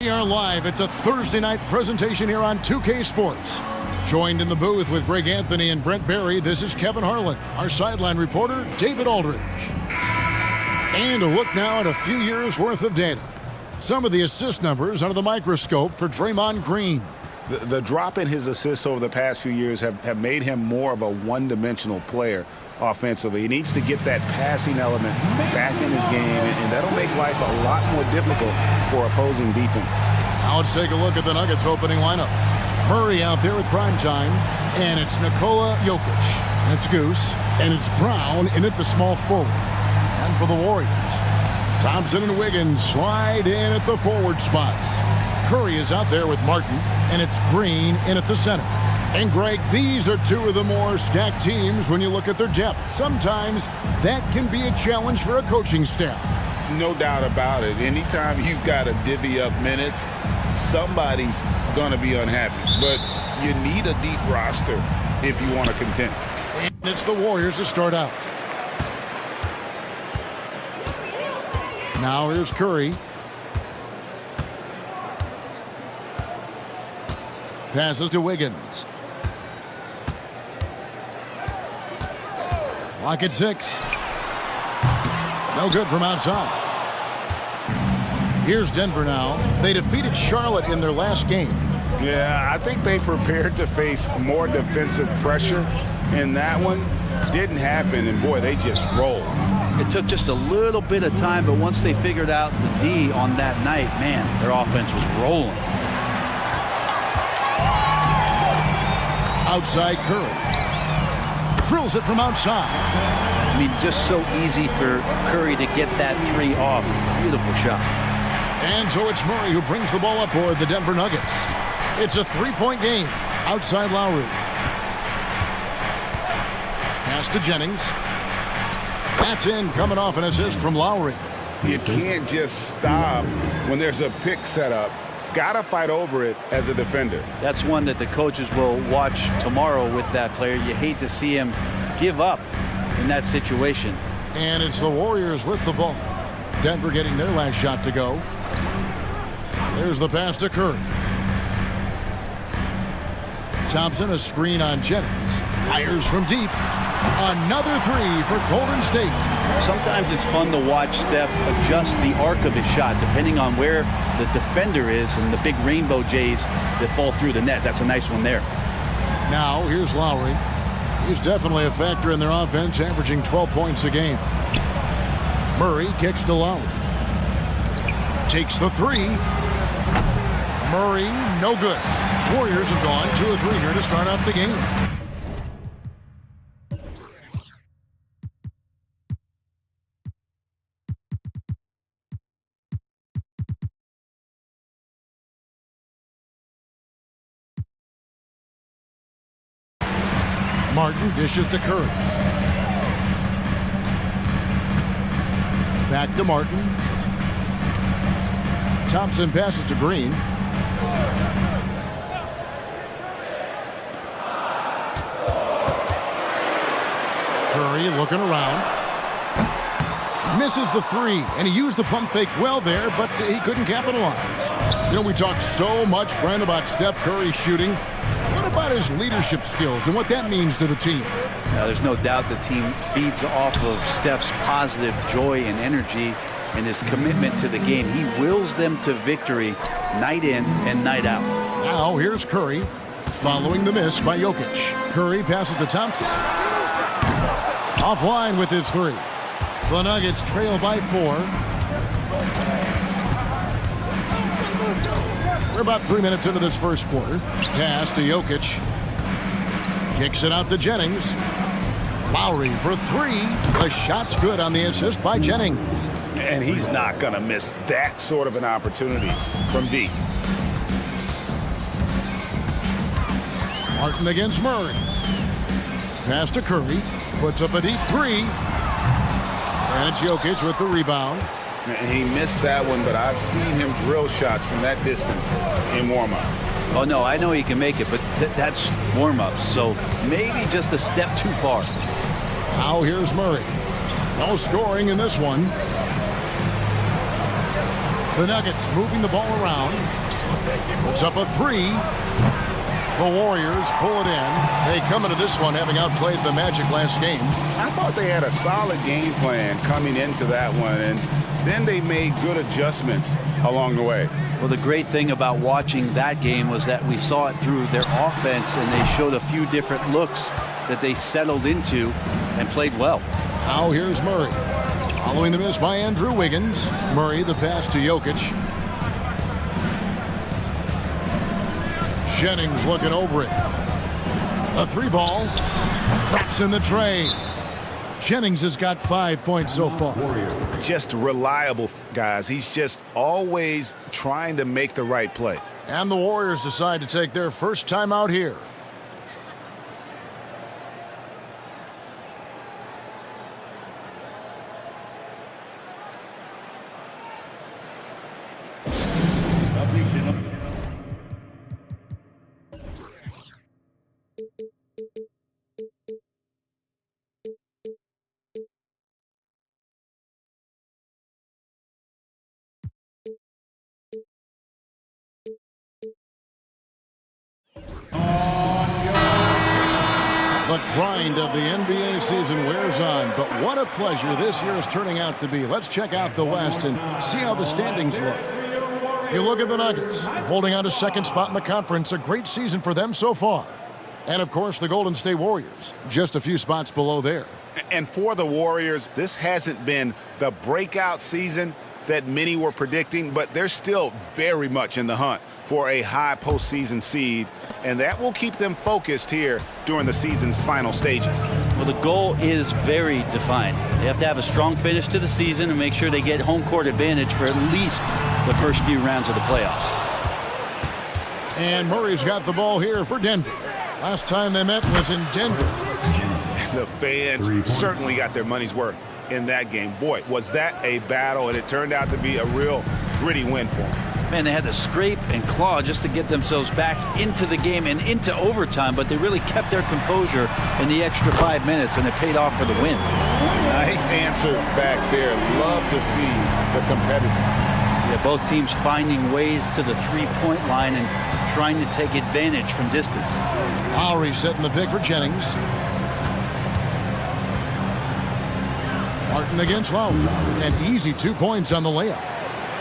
We are live. It's a Thursday night presentation here on 2K Sports. Joined in the booth with Greg Anthony and Brent Barry, this is Kevin Harlan. Our sideline reporter, David Aldridge. And a look now at a few years worth of data. Some of the assist numbers under the microscope for Draymond Green. The drop in his assists over the past few years have made him more of a one-dimensional player offensively. He needs to get that passing element back in his game, and that'll make life a lot more difficult for opposing defense. Now let's take a look at the Nuggets opening lineup. Murray out there with prime time, and it's Nikola Jokic. That's Goose, and it's Brown in at the small forward. And for the Warriors, Thompson and Wiggins slide in at the forward spots. Curry is out there with Martin, and it's Green in at the center. And Greg, these are two of the more stacked teams when you look at their depth. Sometimes that can be a challenge for a coaching staff. No doubt about it. Anytime you've got to divvy up minutes, somebody's going to be unhappy. But you need a deep roster if you want to contend. And it's the Warriors to start out. Now here's Curry. Passes to Wiggins. Clock at 6. No good from outside. Here's Denver now. They defeated Charlotte in their last game. Yeah, I think they prepared to face more defensive pressure, and that one didn't happen, and boy, they just rolled. It took just a little bit of time, but once they figured out the D on that night, man, their offense was rolling. Outside Curry. Drills it from outside. I mean, just so easy for Curry to get that three off. Beautiful shot. And so it's Murray who brings the ball up for the Denver Nuggets. It's a three-point game. Outside Lowry. Pass to Jennings. That's in, coming off an assist from Lowry. You can't just stop when there's a pick set up. Gotta fight over it as a defender. That's one that the coaches will watch tomorrow with that player. You hate to see him give up in that situation. And it's the Warriors with the ball. Denver getting their last shot to go. There's the pass to Curry. Thompson, a screen on Jennings. Fires from deep. Another three for Golden State. Sometimes it's fun to watch Steph adjust the arc of his shot depending on where the defender is and the big rainbow Jays that fall through the net. That's a nice one there. Now here's Lowry. He's definitely a factor in their offense, averaging 12 points a game. Murray kicks to Lowry. Takes the three. Murray, no good. Warriors have gone 2 of 3 here to start out the game. Martin dishes to Curry. Back to Martin. Thompson passes to Green. Curry looking around. Misses the three, and he used the pump fake well there, but he couldn't capitalize. You know, we talk so much, Brent, about Steph Curry shooting. What about his leadership skills and what that means to the team? Now, there's no doubt the team feeds off of Steph's positive joy and energy and his commitment to the game. He wills them to victory night in and night out. Now here's Curry following the miss by Jokic. Curry passes to Thompson. Offline with his three. The Nuggets trail by 4. We're about 3 minutes into this first quarter. Pass to Jokic. Kicks it out to Jennings. Lowry for 3. The shot's good on the assist by Jennings. And he's not going to miss that sort of an opportunity from deep. Martin against Murray. Pass to Curry. Puts up a deep 3. And it's Jokic with the rebound. He missed that one, but I've seen him drill shots from that distance in warm-up. Oh, no, I know he can make it, but that's warm-up, so maybe just a step too far. Now here's Murray. No scoring in this one. The Nuggets moving the ball around. Puts up a three. The Warriors pull it in. They come into this one having outplayed the Magic last game. I thought they had a solid game plan coming into that one, and then they made good adjustments along the way. Well, the great thing about watching that game was that we saw it through their offense, and they showed a few different looks that they settled into and played well. Now here's Murray. Following the miss by Andrew Wiggins. Murray, the pass to Jokic. Jennings looking over it. A three ball. Drops in the tray. Jennings has got 5 points so far. Just reliable, guys. He's just always trying to make the right play. And the Warriors decide to take their first time out here. The grind of the NBA season wears on, but what a pleasure this year is turning out to be. Let's check out the West and see how the standings look. You look at the Nuggets, holding on to second spot in the conference. A great season for them so far. And, of course, the Golden State Warriors, just a few spots below there. And for the Warriors, this hasn't been the breakout season that many were predicting, but they're still very much in the hunt for a high postseason seed, and that will keep them focused here during the season's final stages. Well, the goal is very defined. They have to have a strong finish to the season and make sure they get home court advantage for at least the first few rounds of the playoffs. And Murray's got the ball here for Denver. Last time they met was in Denver. The fans certainly got their money's worth in that game. Boy, was that a battle, and it turned out to be a real gritty win for them. Man, they had to scrape and claw just to get themselves back into the game and into overtime, but they really kept their composure in the extra 5 minutes, and it paid off for the win. Nice answer back there. Love to see the competitiveness. Yeah, both teams finding ways to the three-point line and trying to take advantage from distance. Lowry setting the pick for Jennings. Martin against Lowry. An easy 2 points on the layup.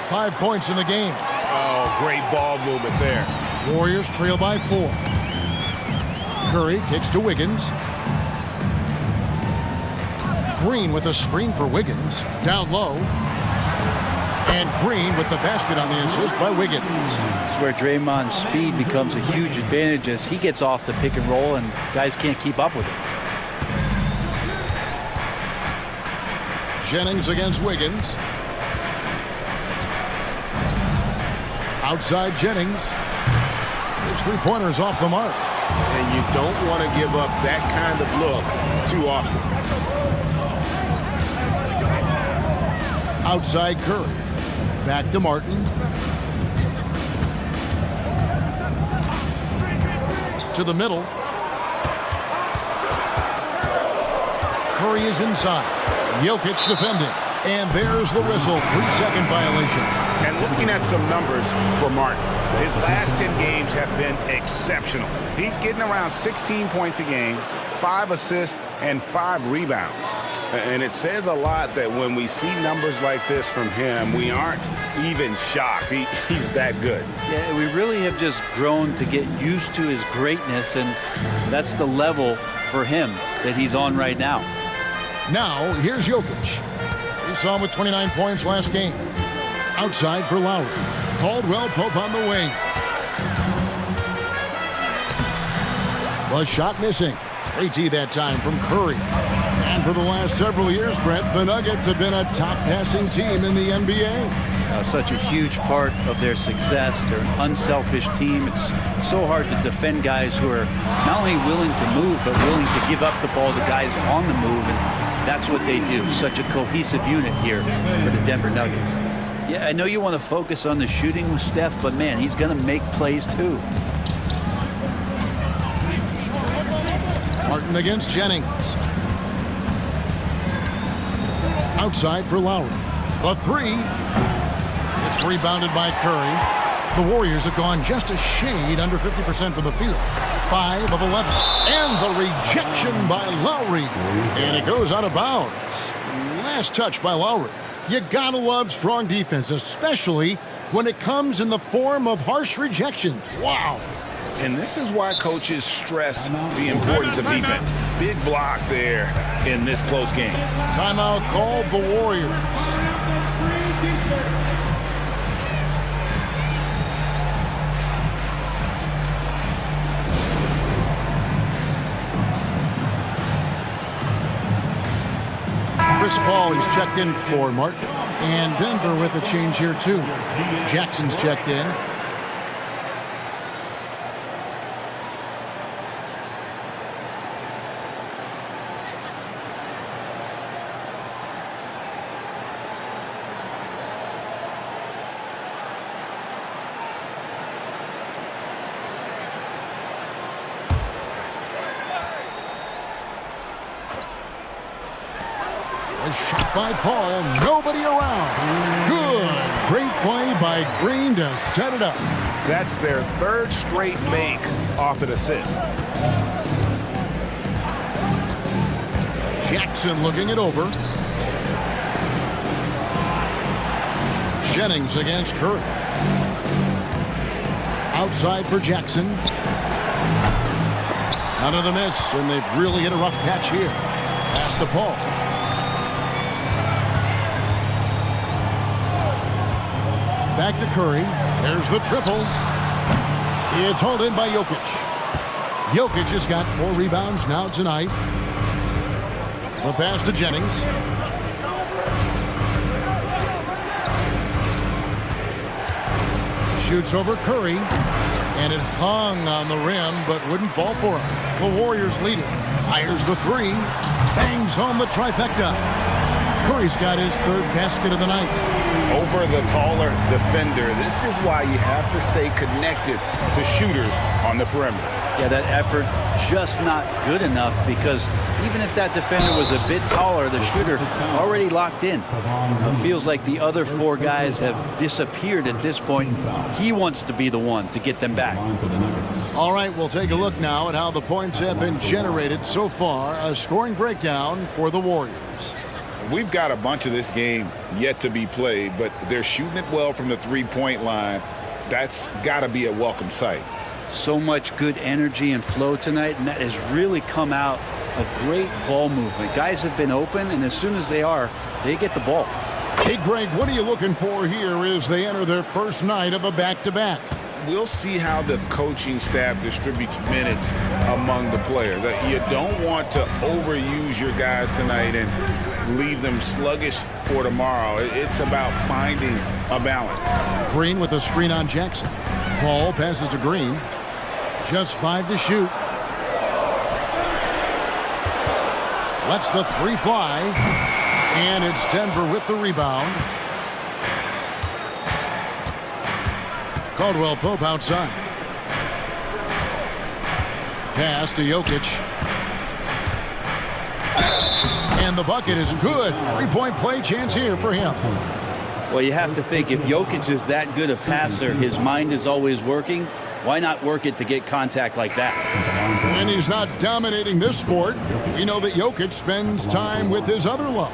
5 points in the game. Oh, great ball movement there. Warriors trail by 4. Curry kicks to Wiggins. Green with a screen for Wiggins. Down low. And Green with the basket on the assist by Wiggins. This is where Draymond's speed becomes a huge advantage as he gets off the pick and roll and guys can't keep up with it. Jennings against Wiggins. Outside Jennings. His three-pointer's off the mark. And you don't want to give up that kind of look too often. Outside Curry. Back to Martin. To the middle. Curry is inside. Jokic defending. And there's the whistle. 3-second violation. And looking at some numbers for Martin, his last 10 games have been exceptional. He's getting around 16 points a game, 5 assists, and 5 rebounds. And it says a lot that when we see numbers like this from him, we aren't even shocked. He's that good. Yeah, we really have just grown to get used to his greatness, and that's the level for him that he's on right now. Now, here's Jokic. We saw him with 29 points last game. Outside for Lowry. Caldwell Pope on the wing. The shot missing. AT that time from Curry. And for the last several years, Brent, the Nuggets have been a top passing team in the NBA. Such a huge part of their success. They're an unselfish team. It's so hard to defend guys who are not only willing to move, but willing to give up the ball to guys on the move. And that's what they do. Such a cohesive unit here for the Denver Nuggets. Yeah, I know you want to focus on the shooting with Steph, but man, he's going to make plays too. Martin against Jennings. Outside for Lowry. The three It's rebounded by Curry. The Warriors have gone just a shade under 50% from the field. 5 of 11. And the rejection by Lowry. And it goes out of bounds. Last touch by Lowry. You gotta love strong defense, especially when it comes in the form of harsh rejections. Wow. And this is why coaches stress the importance of defense. Big block there in this close game. Timeout called the Warriors. Chris Paul, he's checked in for Martin. And Denver with a change here, too. Jackson's checked in. A shot by Paul, nobody around. Good. Great play by Green to set it up. That's their third straight make off an assist. Jackson looking it over. Jennings against Curry. Outside for Jackson. Another miss, and they've really hit a rough patch here. Pass to Paul. Back to Curry. There's the triple. It's hauled in by Jokic. Jokic has got 4 rebounds now tonight. The pass to Jennings. Shoots over Curry. And it hung on the rim, but wouldn't fall for him. The Warriors lead it. Fires the 3. Bangs home the trifecta. Curry's got his 3rd basket of the night. Over the taller defender. This is why you have to stay connected to shooters on the perimeter. Yeah, that effort just not good enough, because even if that defender was a bit taller, the shooter already locked in. It feels like the other 4 guys have disappeared at this point. He wants to be the one to get them back. All right, we'll take a look now at how the points have been generated so far. A scoring breakdown for the Warriors. We've got a bunch of this game yet to be played, but they're shooting it well from the 3-point line. That's got to be a welcome sight. So much good energy and flow tonight, and that has really come out of great ball movement. Guys have been open, and as soon as they get the ball. Hey, Greg, what are you looking for here as they enter their first night of a back-to-back? We'll see how the coaching staff distributes minutes among the players. You don't want to overuse your guys tonight and leave them sluggish for tomorrow. It's about finding a balance. Green with a screen on Jackson. Paul passes to Green. Just 5 to shoot. Lets the 3 fly. And it's Denver with the rebound. Caldwell Pope outside. Pass to Jokic. And the bucket is good. 3-point play chance here for him. Well, you have to think, if Jokic is that good a passer, his mind is always working. Why not work it to get contact like that? When he's not dominating this sport, we know that Jokic spends time with his other love.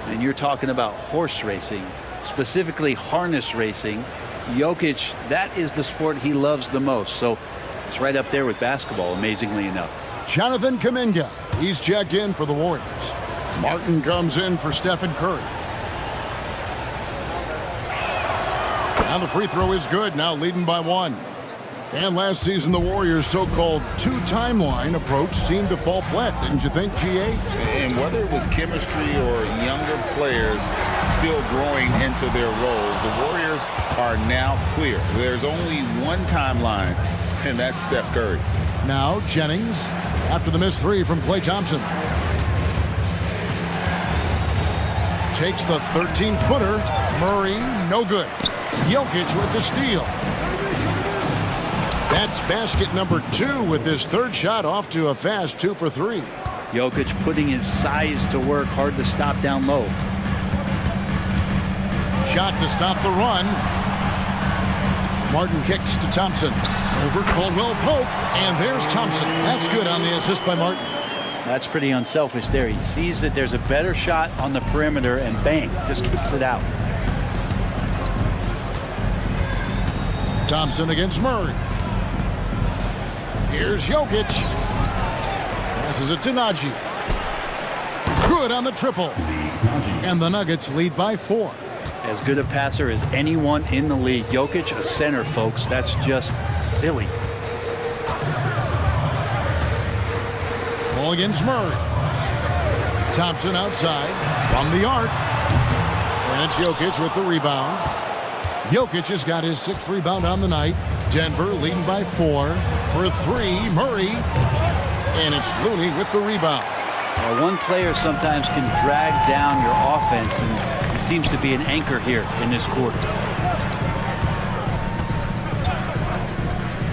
And you're talking about horse racing, specifically harness racing. Jokic, that is the sport he loves the most. So it's right up there with basketball, amazingly enough. Jonathan Kuminga, he's checked in for the Warriors. Martin comes in for Stephen Curry. And the free throw is good, now leading by 1. And last season, the Warriors' so-called 2-timeline approach seemed to fall flat, didn't you think, GA? And whether it was chemistry or younger players still growing into their roles, the Warriors are now clear. There's only one timeline, and that's Steph Curry's. Now Jennings, after the missed 3 from Klay Thompson. Takes the 13-footer. Murray, no good. Jokic with the steal. That's basket number 2 with his 3rd shot, off to a fast 2 for 3. Jokic putting his size to work, hard to stop down low. Shot to stop the run. Martin kicks to Thompson. Over Caldwell Pope, and there's Thompson. That's good on the assist by Martin. That's pretty unselfish there. He sees that there's a better shot on the perimeter, and bang, just kicks it out. Thompson against Murray. Here's Jokic. Passes it to Nagy. Good on the triple. And the Nuggets lead by 4. As good a passer as anyone in the league. Jokic, a center, folks. That's just silly. Ball against Murray. Thompson outside from the arc. And it's Jokic with the rebound. Jokic has got his 6th rebound on the night. Denver leading by 4. For 3, Murray. And it's Looney with the rebound. One player sometimes can drag down your offense, and he seems to be an anchor here in this quarter.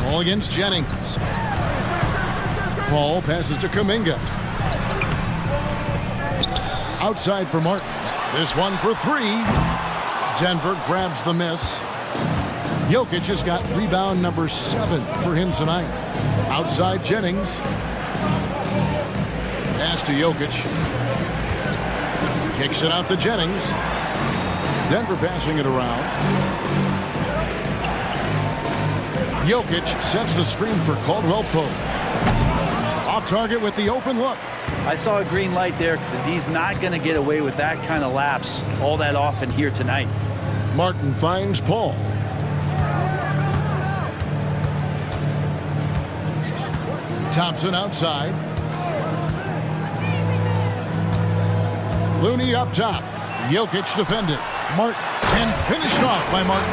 Ball against Jennings. Paul passes to Kuminga. Outside for Martin. This one for 3. Denver grabs the miss. Jokic has got rebound number 7 for him tonight. Outside Jennings. Pass to Jokic. Kicks it out to Jennings. Denver passing it around. Jokic sets the screen for Caldwell Pope. Off target with the open look. I saw a green light there. The D's not going to get away with that kind of lapse all that often here tonight. Martin finds Paul. Thompson outside. Looney up top. Jokic defended. Martin, and finished off by Martin.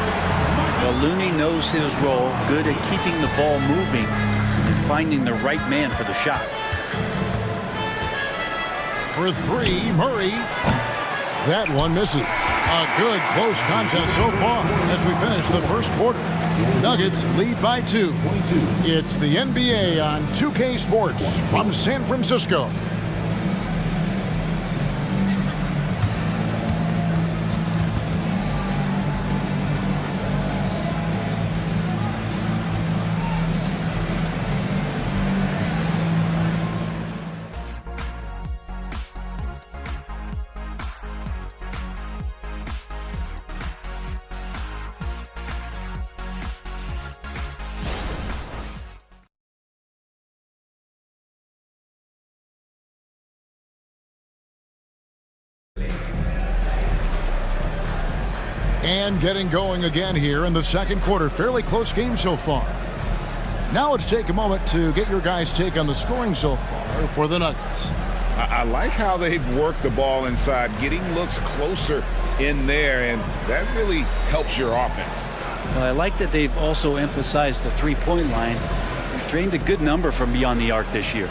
Well, Looney knows his role, good at keeping the ball moving and finding the right man for the shot. For 3, Murray. That one misses. A good close contest so far as we finish the first quarter. Nuggets lead by 2. It's the NBA on 2K Sports from San Francisco. And getting going again here in the second quarter. Fairly close game so far. Now let's take a moment to get your guys' take on the scoring so far for the Nuggets. I like how they've worked the ball inside, getting looks closer in there, and that really helps your offense. Well, I like that they've also emphasized the three-point line and drained a good number from beyond the arc this year.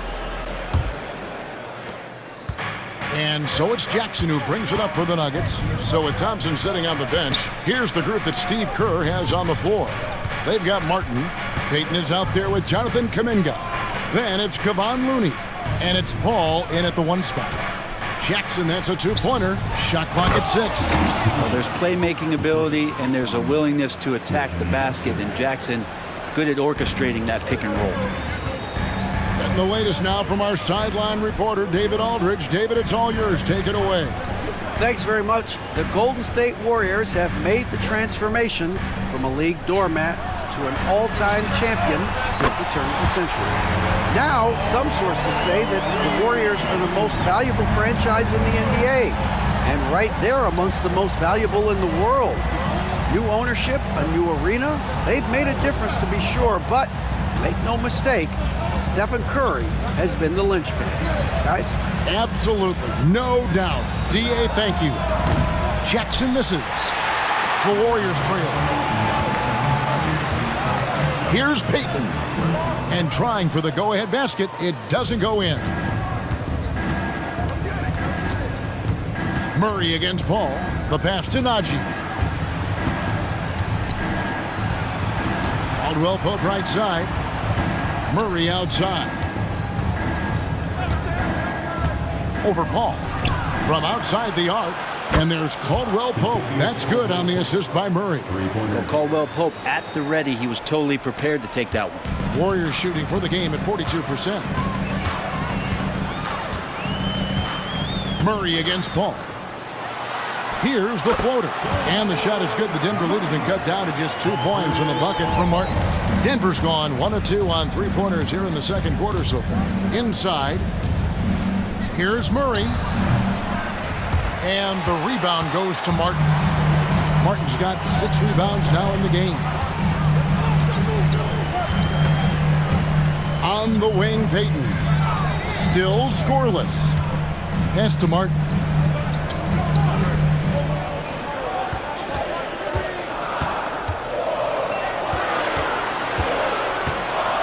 And so it's Jackson who brings it up for the Nuggets. So with Thompson sitting on the bench, here's the group that Steve Kerr has on the floor. They've got Martin. Payton is out there with Jonathan Kuminga. Then it's Kevon Looney. And it's Paul in at the 1 spot. Jackson, that's a 2-pointer. Shot clock at 6. Well, there's playmaking ability and there's a willingness to attack the basket. And Jackson, good at orchestrating that pick and roll. And the latest now from our sideline reporter, David Aldridge. David, it's all yours. Take it away. Thanks very much. The Golden State Warriors have made the transformation from a league doormat to an all-time champion since the turn of the century. Now, some sources say that the Warriors are the most valuable franchise in the NBA, and right there amongst the most valuable in the world. New ownership, a new arena, they've made a difference to be sure, but make no mistake, Stephen Curry has been the linchpin. Guys? Absolutely. No doubt. D.A., thank you. Jackson misses. The Warriors trail. Here's Payton. And trying for the go-ahead basket. It doesn't go in. Murray against Paul. The pass to Nagy. Caldwell Pope right side. Murray outside. Over Paul. From outside the arc. And there's Caldwell Pope. That's good on the assist by Murray. Well, Caldwell Pope at the ready. He was totally prepared to take that one. Warriors shooting for the game at 42%. Murray against Paul. Here's the floater. And the shot is good. The Denver lead has been cut down to just 2 points in the bucket from Martin. Denver's gone 1 of 2 on three-pointers here in the second quarter so far. Inside. Here's Murray. And the rebound goes to Martin. Martin's got 6 rebounds now in the game. On the wing, Payton. Still scoreless. Pass to Martin.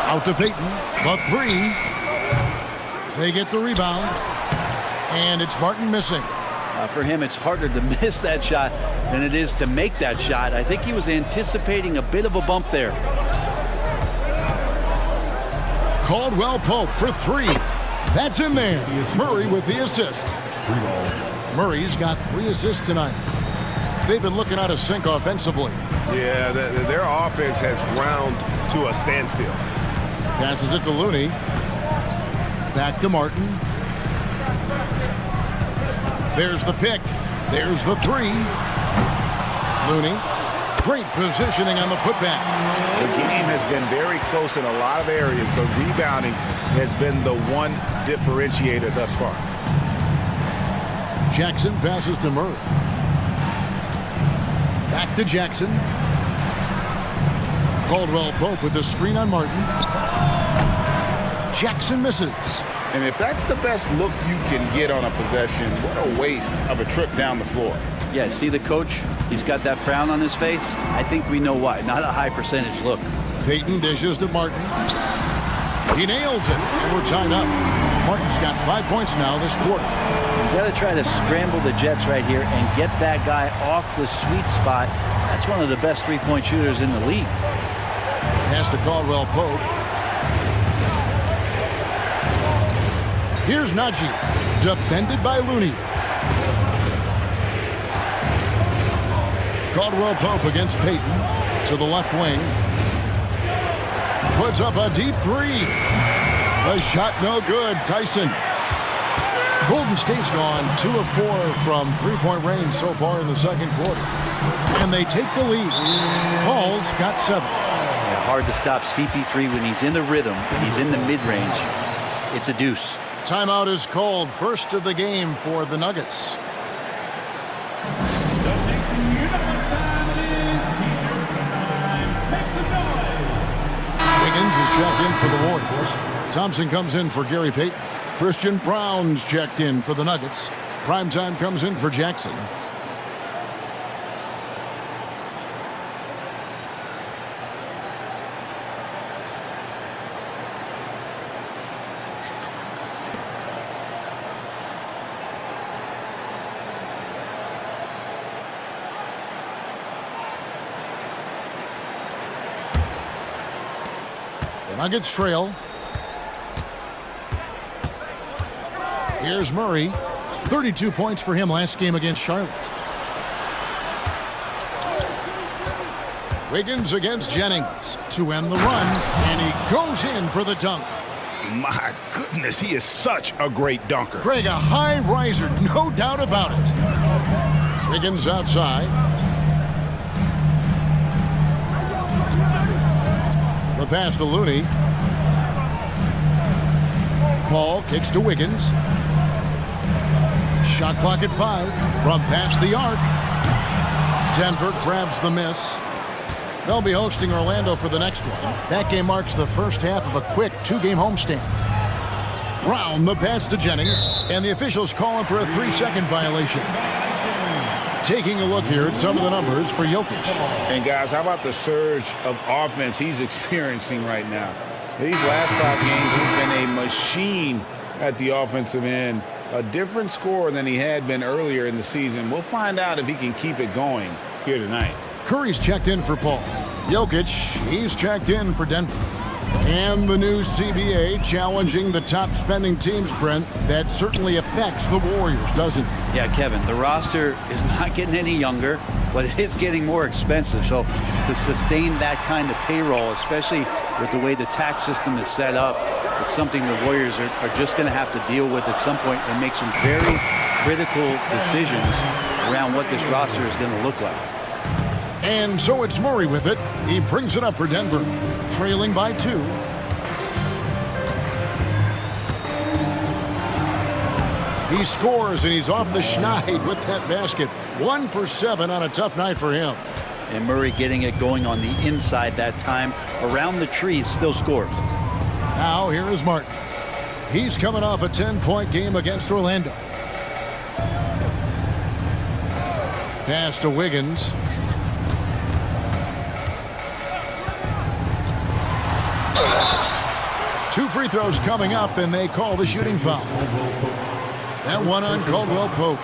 Out to Payton. The 3. They get the rebound. And it's Martin missing. For him, it's harder to miss that shot than it is to make that shot. I think he was anticipating a bit of a bump there. Caldwell Pope for 3. That's in there. Murray with the assist. Murray's got 3 assists tonight. They've been looking out of sync offensively. Yeah, their offense has ground to a standstill. Passes it to Looney. Back to Martin. There's the pick. There's the 3. Looney. Great positioning on the putback. The game has been very close in a lot of areas, but rebounding has been the one differentiator thus far. Jackson passes to Murray. Back to Jackson. Caldwell Pope with the screen on Martin. Jackson misses. And if that's the best look you can get on a possession, what a waste of a trip down the floor. Yeah, see the coach? He's got that frown on his face. I think we know why. Not a high percentage look. Payton dishes to Martin. He nails it, and we're tied up. Martin's got 5 points now this quarter. You got to try to scramble the Jets right here and get that guy off the sweet spot. That's one of the best three-point shooters in the league. Pass to Caldwell Pope. Here's Najee, defended by Looney. Caldwell Pope against Payton to the left wing. Puts up a deep 3. The shot no good. Tyson. Golden State's gone 2 of 4 from three-point range so far in the second quarter. And they take the lead. Paul's got 7. Yeah, hard to stop CP3 when he's in the rhythm and he's in the mid-range. It's a deuce. Timeout is called. First of the game for the Nuggets. Wiggins is checked in for the Warriors. Thompson comes in for Gary Payton. Christian Brown's checked in for the Nuggets. Primetime comes in for Jackson. The Nuggets trail. Here's Murray. 32 points for him last game against Charlotte. Wiggins against Jennings to end the run, and he goes in for the dunk. My goodness, he is such a great dunker. Greg, a high riser, no doubt about it. Wiggins outside. The pass to Looney. Paul kicks to Wiggins. Shot clock at 5 from past the arc. Denver grabs the miss. They'll be hosting Orlando for the next one. That game marks the first half of a quick 2-game homestand. Brown, the pass to Jennings, and the officials call him for a 3-second violation. Taking a look here at some of the numbers for Jokic. And guys, how about the surge of offense he's experiencing right now? These last 5 games, he's been a machine at the offensive end. A different score than he had been earlier in the season. We'll find out if he can keep it going here tonight. Curry's checked in for Paul. Jokic, he's checked in for Denver. And the new CBA challenging the top spending teams, Brent. That certainly affects the Warriors, doesn't it? Yeah, Kevin, the roster is not getting any younger, but it is getting more expensive. So to sustain that kind of payroll, especially with the way the tax system is set up, it's something the Warriors are just going to have to deal with at some point and make some very critical decisions around what this roster is going to look like. And so it's Murray with it. He brings it up for Denver, trailing by 2. He scores, and he's off the schneid with that basket. 1 for 7 on a tough night for him. And Murray getting it going on the inside that time. Around the trees, still scores. Now here is Martin. He's coming off a 10-point game against Orlando. Pass to Wiggins. Two free throws coming up, and they call the shooting foul. That one on Caldwell Pope.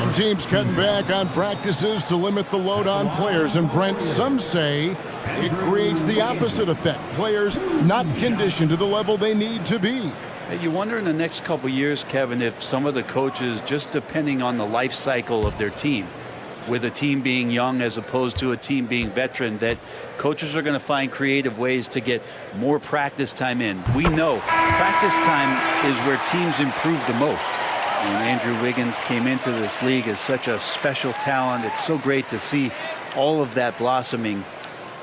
And teams cutting back on practices to limit the load on players. And Brent, some say it creates the opposite effect. Players not conditioned to the level they need to be. You wonder in the next couple years, Kevin, if some of the coaches, just depending on the life cycle of their team, with a team being young as opposed to a team being veteran, that coaches are going to find creative ways to get more practice time in. We know practice time is where teams improve the most. And Andrew Wiggins came into this league as such a special talent. It's so great to see all of that blossoming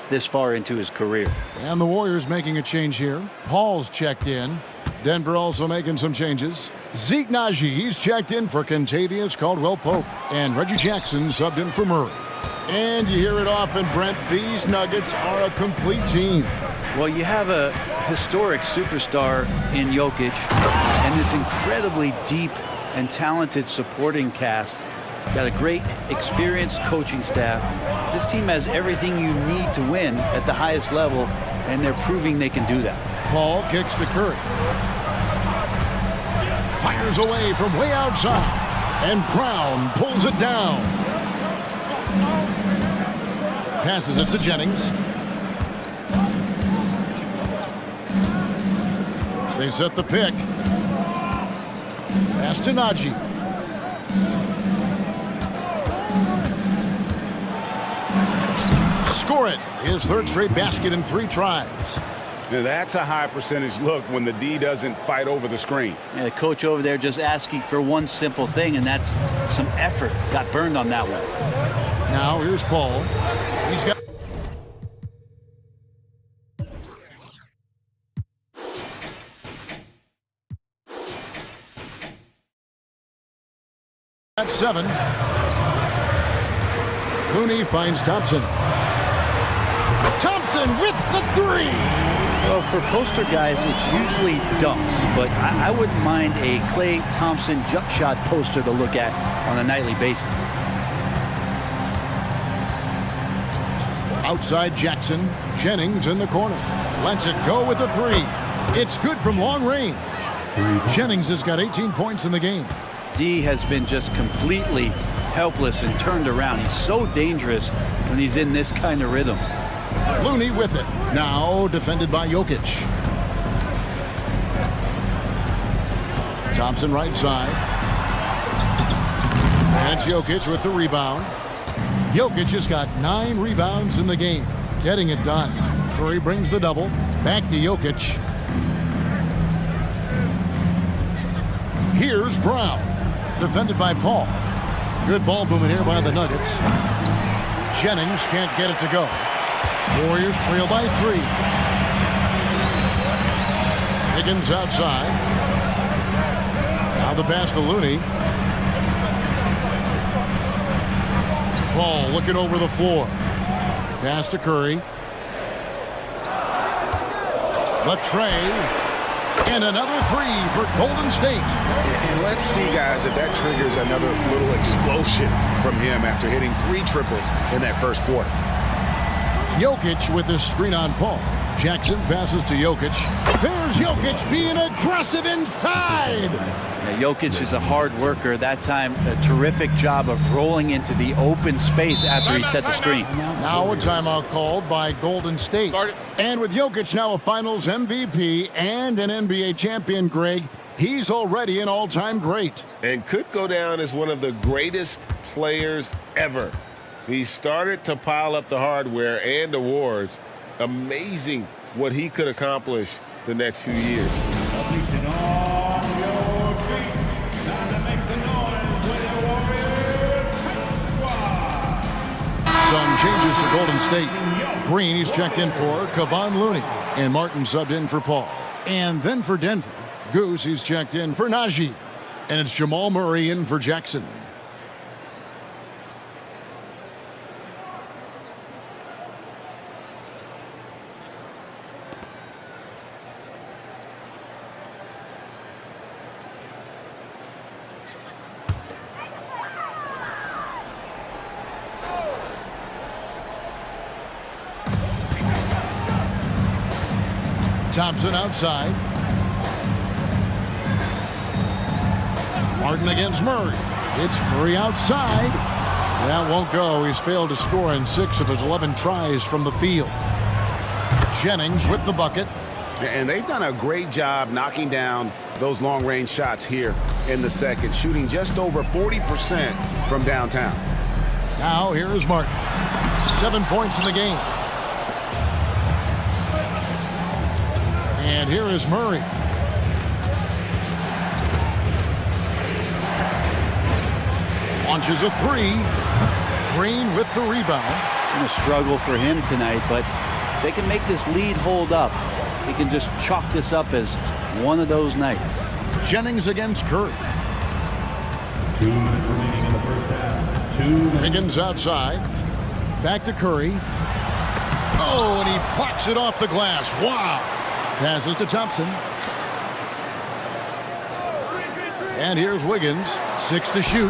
this far into his career. And the Warriors making a change here. Paul's checked in. Denver also making some changes. Zeke Naji, he's checked in for Kentavious Caldwell-Pope. And Reggie Jackson subbed in for Murray. And you hear it often, Brent, these Nuggets are a complete team. Well, you have a historic superstar in Jokic and this incredibly deep and talented supporting cast. Got a great experienced coaching staff. This team has everything you need to win at the highest level, and they're proving they can do that. Paul kicks to Curry. Fires away from way outside. And Brown pulls it down. Passes it to Jennings. They set the pick. Pass to Naji. Score it. His third straight basket in 3 tries. Now that's a high percentage look when the D doesn't fight over the screen. Yeah, the coach over there just asking for one simple thing, and that's some effort. Got burned on that one. Now here's Paul. He's got at 7. Looney finds Thompson. Thompson with the 3. Well, for poster guys, it's usually dunks, but I wouldn't mind a Klay Thompson jump shot poster to look at on a nightly basis. Outside Jackson. Jennings in the corner. Lets it go with a 3. It's good from long range. Jennings has got 18 points in the game. D has been just completely helpless and turned around. He's so dangerous when he's in this kind of rhythm. Looney with it. Now defended by Jokic. Thompson right side. And Jokic with the rebound. Jokic has got 9 rebounds in the game. Getting it done. Curry brings the double. Back to Jokic. Here's Brown. Defended by Paul. Good ball movement here by the Nuggets. Jennings can't get it to go. Warriors trail by 3. Higgins outside. Now the pass to Looney. Paul looking over the floor. Pass to Curry. The tray. And another 3 for Golden State. And let's see, guys, if that triggers another little explosion from him after hitting 3 triples in that first quarter. Jokic with his screen on Paul. Jackson passes to Jokic. There's Jokic being aggressive inside. Yeah, Jokic is a hard worker. That time, a terrific job of rolling into the open space after he set the screen. Now a timeout called by Golden State. And with Jokic now a Finals MVP and an NBA champion, Greg, he's already an all-time great. And could go down as one of the greatest players ever. He started to pile up the hardware and awards. Amazing what he could accomplish the next few years. Some changes for Golden State. Green is checked in for Kevon Looney. And Martin subbed in for Paul. And then for Denver, Goose is checked in for Najee. And it's Jamal Murray in for Jackson. Thompson outside. Martin against Murray. It's Curry outside. That won't go. He's failed to score in 6 of his 11 tries from the field. Jennings with the bucket. And they've done a great job knocking down those long-range shots here in the second, shooting just over 40% from downtown. Now here is Martin. 7 points in the game. And here is Murray. Launches a 3. Green with the rebound. Been a struggle for him tonight, but if they can make this lead hold up, he can just chalk this up as one of those nights. Jennings against Curry. 2 minutes remaining in the first half. Higgins outside. Back to Curry. Oh, and he plucks it off the glass. Wow. Passes to Thompson. And here's Wiggins. 6 to shoot.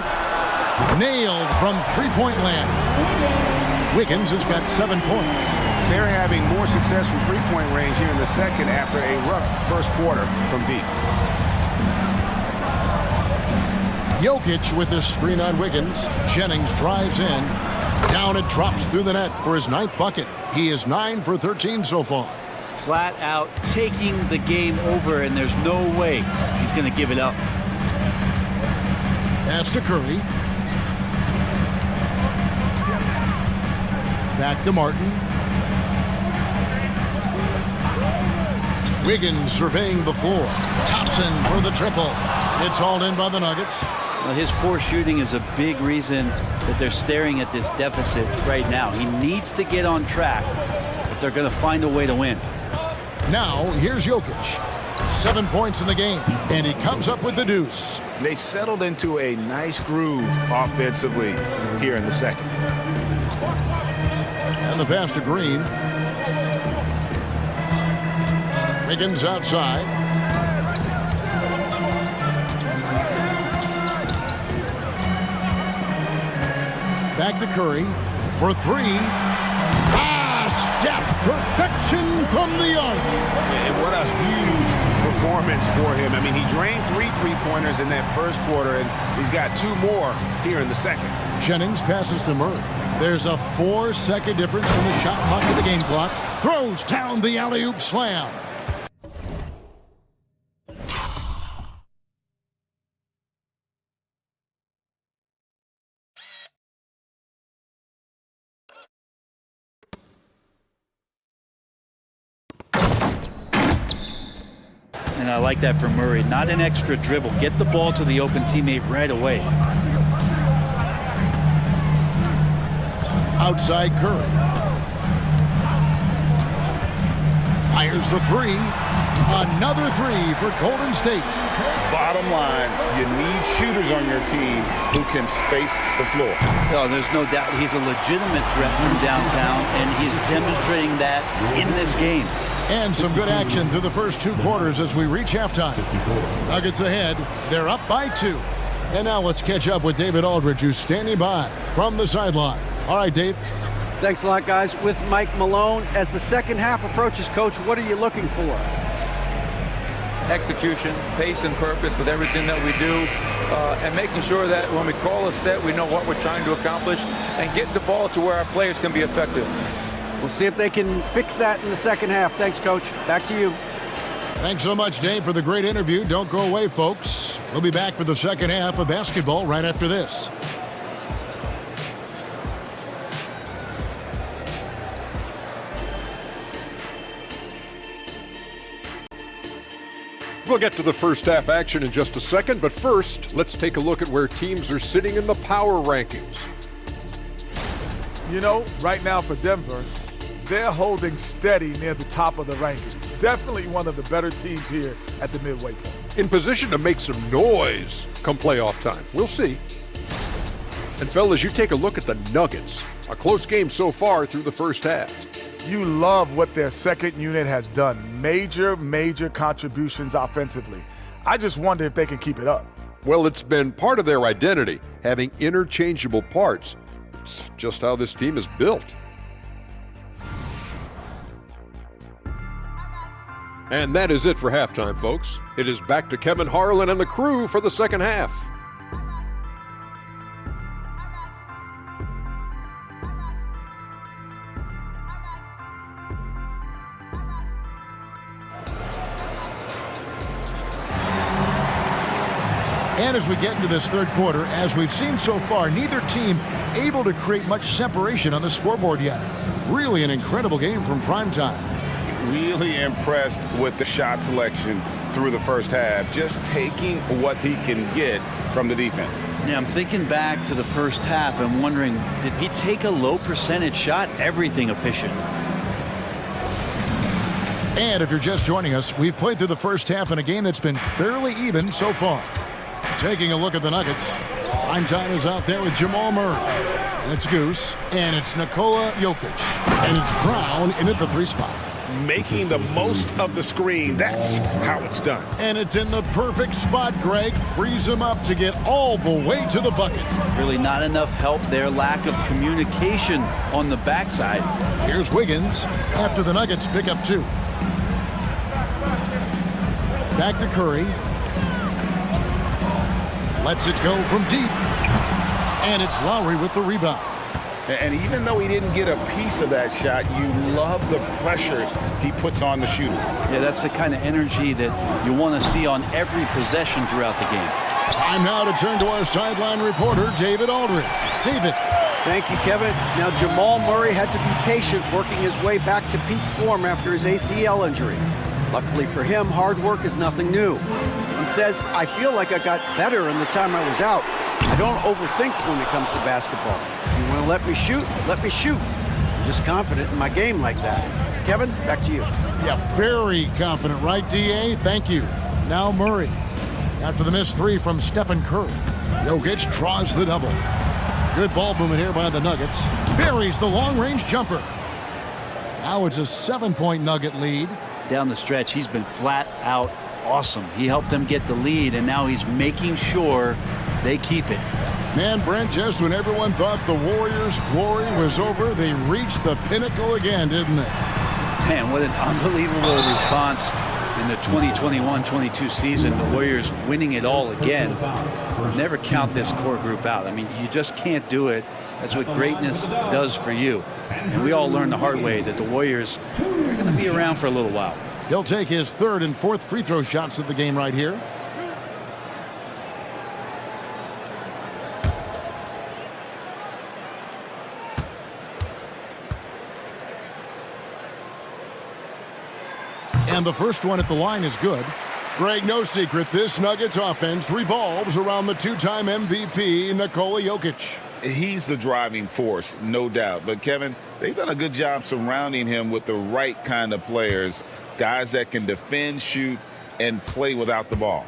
Nailed from three-point land. Wiggins has got 7 points. They're having more success from three-point range here in the second after a rough first quarter from deep. Jokic with the screen on Wiggins. Jennings drives in. Down it drops through the net for his 9th bucket. He is 9 for 13 so far. Flat out taking the game over, and there's no way he's going to give it up. Pass to Curry. Back to Martin. Wiggins surveying the floor. Thompson for the triple. It's hauled in by the Nuggets. Well, his poor shooting is a big reason that they're staring at this deficit right now. He needs to get on track if they're going to find a way to win. Now, here's Jokic. 7 points in the game, and he comes up with the deuce. They've settled into a nice groove offensively here in the second. And the pass to Green. Wiggins outside. Back to Curry for 3. Steph, perfection from the arc. And what a huge performance for him. I mean, he drained 3 three-pointers in that first quarter, and he's got 2 more here in the second. Jennings passes to Murray. There's a 4-second difference from the shot clock to the game clock. Throws down the alley-oop slam. And I like that for Murray. Not an extra dribble. Get the ball to the open teammate right away. Outside Curry. Fires the 3. Another 3 for Golden State. Bottom line, you need shooters on your team who can space the floor. Oh, there's no doubt he's a legitimate threat from downtown, and he's demonstrating that in this game. And some good action through the first 2 quarters as we reach halftime. Nuggets ahead. They're up by 2. And now let's catch up with David Aldridge, who's standing by from the sideline. All right, Dave. Thanks a lot, guys. With Mike Malone, as the second half approaches, Coach, what are you looking for? Execution, pace and purpose with everything that we do, and making sure that when we call a set, we know what we're trying to accomplish and get the ball to where our players can be effective. We'll see if they can fix that in the second half. Thanks, Coach. Back to you. Thanks so much, Dave, for the great interview. Don't go away, folks. We'll be back for the second half of basketball right after this. We'll get to the first half action in just a second, but first, let's take a look at where teams are sitting in the power rankings. You know, right now for Denver, they're holding steady near the top of the rankings. Definitely one of the better teams here at the midway point. In position to make some noise come playoff time. We'll see. And fellas, you take a look at the Nuggets. A close game so far through the first half. You love what their second unit has done. Major contributions offensively. I just wonder if they can keep it up. Well, it's been part of their identity, having interchangeable parts. It's just how this team is built. And that is it for halftime, folks. It is back to Kevin Harlan and the crew for the second half. And as we get into this third quarter, as we've seen so far, neither team able to create much separation on the scoreboard yet. Really an incredible game from Primetime. Really impressed with the shot selection through the first half, just taking what he can get from the defense. Yeah, I'm thinking back to the first half and wondering, did he take a low percentage shot? Everything efficient. And if you're just joining us, we've played through the first half in a game that's been fairly even so far. Taking a look at the Nuggets. Primetime is out there with Jamal Murray. And it's Goose. And it's Nikola Jokic. And it's Brown in at the three spot. Making the most of the screen. That's how it's done. And it's in the perfect spot, Greg. Frees him up to get all the way to the bucket. Really not enough help there. Lack of communication on the backside. Here's Wiggins after the Nuggets pick up two. Back to Curry. Lets it go from deep. And it's Lowry with the rebound. And even though he didn't get a piece of that shot, you love the pressure he puts on the shooter. Yeah, that's the kind of energy that you want to see on every possession throughout the game. Time now to turn to our sideline reporter, David Aldridge. David. Thank you, Kevin. Now, Jamal Murray had to be patient working his way back to peak form after his ACL injury. Luckily for him, hard work is nothing new. He says, I feel like I got better in the time I was out. I don't overthink when it comes to basketball. If you want to let me shoot, let me shoot. I'm just confident in my game like that. Kevin, back to you. Yeah, very confident, right, D.A.? Thank you. Now Murray. After the missed three from Stephen Curry. Jokic draws the double. Good ball movement here by the Nuggets. Buries the long-range jumper. Now it's a 7-point Nugget lead. Down the stretch, he's been flat out awesome. He helped them get the lead, and now he's making sure they keep it. Man, Brent, just when everyone thought the Warriors' glory was over, they reached the pinnacle again, didn't they? Man, what an unbelievable response in the 2021-22 season. The Warriors winning it all again. Never count this core group out. I mean, you just can't do it. That's what greatness does for you. And we all learned the hard way that the Warriors are going to be around for a little while. He'll take his third and fourth free throw shots of the game right here. And the first one at the line is good. Greg, no secret, this Nuggets offense revolves around the two-time MVP, Nikola Jokic. He's the driving force, no doubt. But, Kevin, they've done a good job surrounding him with the right kind of players, guys that can defend, shoot, and play without the ball.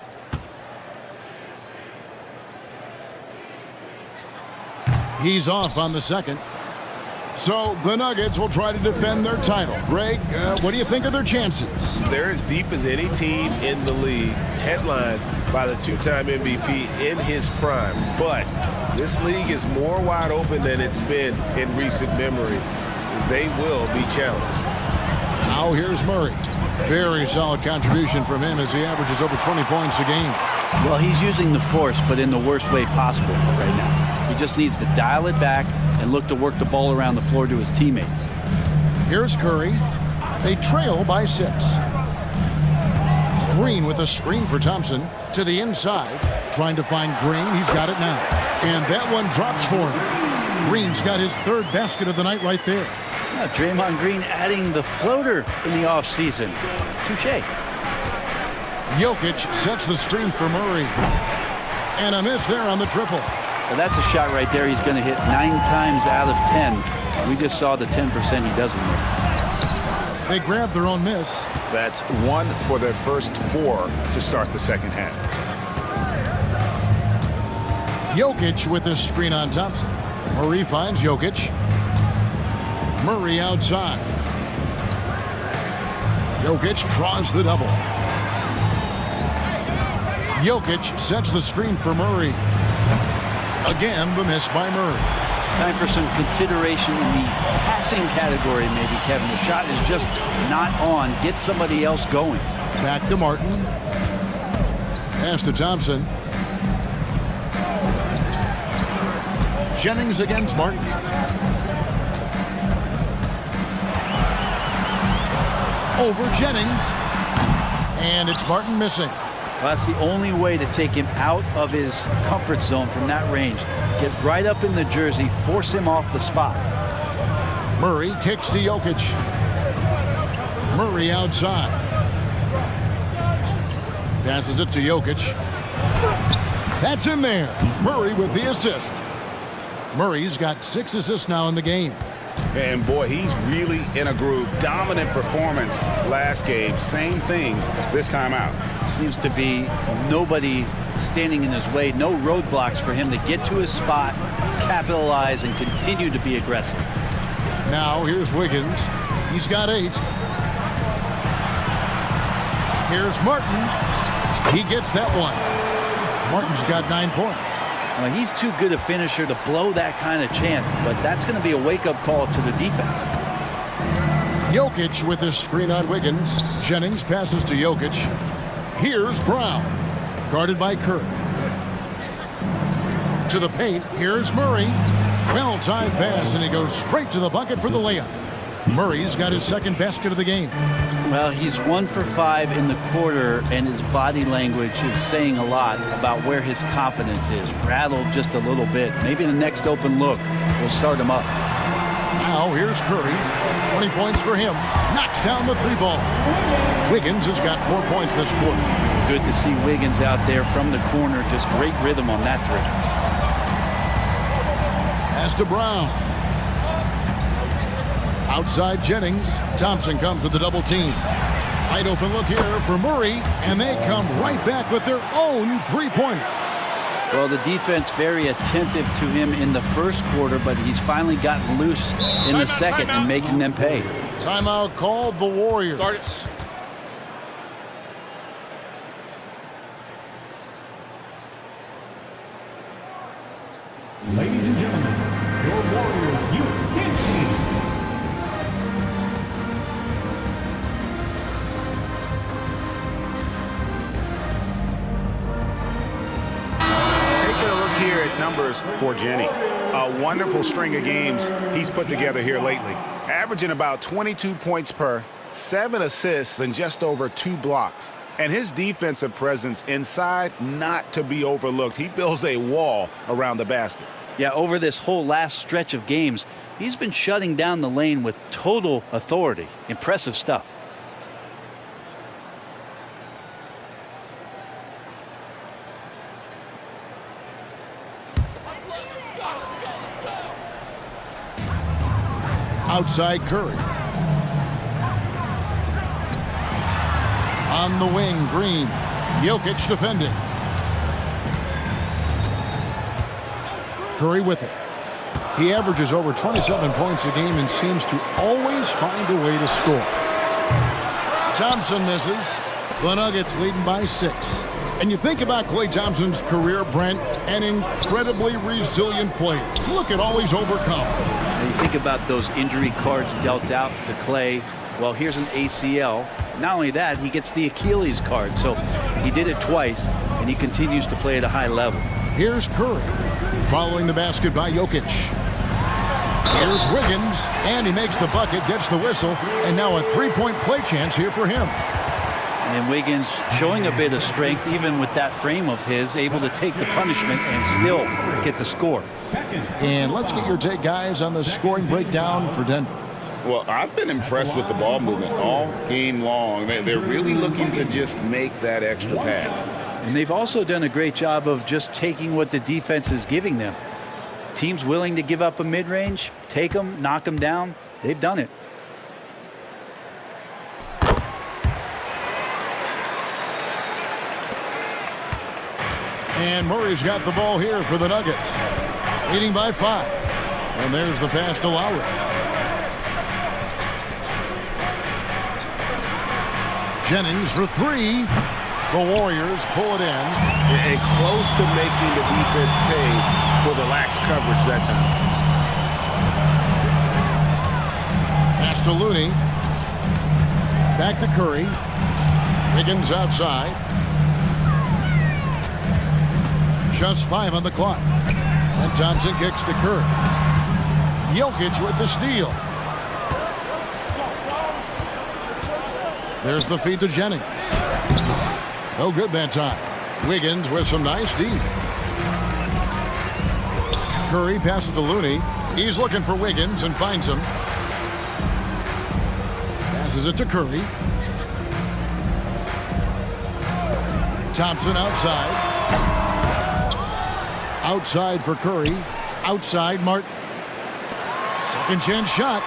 He's off on the second. So the Nuggets will try to defend their title. Greg, what do you think of their chances? They're as deep as any team in the league, headlined by the two-time MVP in his prime. But This league is more wide open than it's been in recent memory. They will be challenged. Now here's Murray. Very solid contribution from him as he averages over 20 points a game. Well, he's using the force, but in the worst way possible right now. He just needs to dial it back and look to work the ball around the floor to his teammates. Here's Curry. They trail by 6. Green with a screen for Thompson to the inside. Trying to find Green. He's got it now. And that one drops for him. Green's got his 3rd basket of the night right there. Now, Draymond Green adding the floater in the offseason. Touche. Jokic sets the screen for Murray. And a miss there on the triple. Well, that's a shot right there he's going to hit 9 times out of 10. We just saw the 10% he doesn't hit. They grab their own miss. That's 1 for their first 4 to start the second half. Jokic with the screen on Thompson. Murray finds Jokic. Murray outside. Jokic draws the double. Jokic sets the screen for Murray. Again, the miss by Murray. Time for some consideration in the passing category, maybe, Kevin. The shot is just not on. Get somebody else going. Back to Martin. Pass to Thompson. Jennings against Martin. Over Jennings. And it's Martin missing. Well, that's the only way to take him out of his comfort zone from that range. Get right up in the jersey, force him off the spot. Murray kicks to Jokic. Murray outside. Passes it to Jokic. That's in there. Murray with the assist. Murray's got 6 assists now in the game. And boy, he's really in a groove. Dominant performance last game. Same thing this time out. Seems to be nobody standing in his way. No roadblocks for him to get to his spot, capitalize, and continue to be aggressive. Now here's Wiggins. He's got 8. Here's Martin. He gets that one. Martin's got 9 points. Well, he's too good a finisher to blow that kind of chance, but that's going to be a wake-up call to the defense. Jokic with his screen on Wiggins. Jennings passes to Jokic. Here's Brown, guarded by Curry. To the paint, here's Murray. Well-timed pass, and he goes straight to the bucket for the layup. Murray's got his 2nd basket of the game. Well, he's 1 for 5 in the quarter, and his body language is saying a lot about where his confidence is. Rattled just a little bit. Maybe the next open look will start him up. Now here's Curry. 20 points for him. Knocks down the 3-ball. Wiggins has got 4 points this quarter. Good to see Wiggins out there from the corner. Just great rhythm on that 3. Pass to Brown. Outside Jennings. Thompson comes with the double team. Wide open look here for Murray, and they come right back with their own 3-pointer. Well, the defense very attentive to him in the first quarter, but he's finally gotten loose in the second and making them pay. Timeout called the Warriors. Start it. Ladies and gentlemen, your Warriors Youth Kids team. Taking a look here at numbers for Jennings. A wonderful string of games he's put together here lately. Averaging about 22 points per, 7 assists, and just over 2 blocks. And his defensive presence inside, not to be overlooked. He builds a wall around the basket. Yeah, over this whole last stretch of games, he's been shutting down the lane with total authority. Impressive stuff. Outside Curry. On the wing, Green. Jokic defending. Curry with it. He averages over 27 points a game and seems to always find a way to score. Thompson misses. The Nuggets leading by 6. And you think about Klay Thompson's career, Brent, an incredibly resilient player. Look at all he's overcome. Now you think about those injury cards dealt out to Klay. Well, here's an ACL. Not only that, he gets the Achilles card. So he did it twice, and he continues to play at a high level. Here's Curry, following the basket by Jokic. Here's Wiggins, and he makes the bucket, gets the whistle, and now a three-point play chance here for him. And Wiggins showing a bit of strength, even with that frame of his, able to take the punishment and still get the score. And let's get your take, guys, on the scoring breakdown for Denver. Well, I've been impressed with the ball movement all game long. They're really looking to just make that extra pass. And they've also done a great job of just taking what the defense is giving them. Teams willing to give up a mid-range, take them, knock them down. They've done it. And Murray's got the ball here for the Nuggets, leading by 5. And there's the pass to Lowry. Jennings for 3. The Warriors pull it in. And close to making the defense pay for the lax coverage that time. Pass to Looney. Back to Curry. Wiggins outside. Just 5 on the clock. And Thompson kicks to Curry. Jokic with the steal. There's the feed to Jennings. No good that time. Wiggins with some nice D. Curry passes to Looney. He's looking for Wiggins and finds him. Passes it to Curry. Thompson outside. Outside for Curry. Outside Martin. Second chance shot.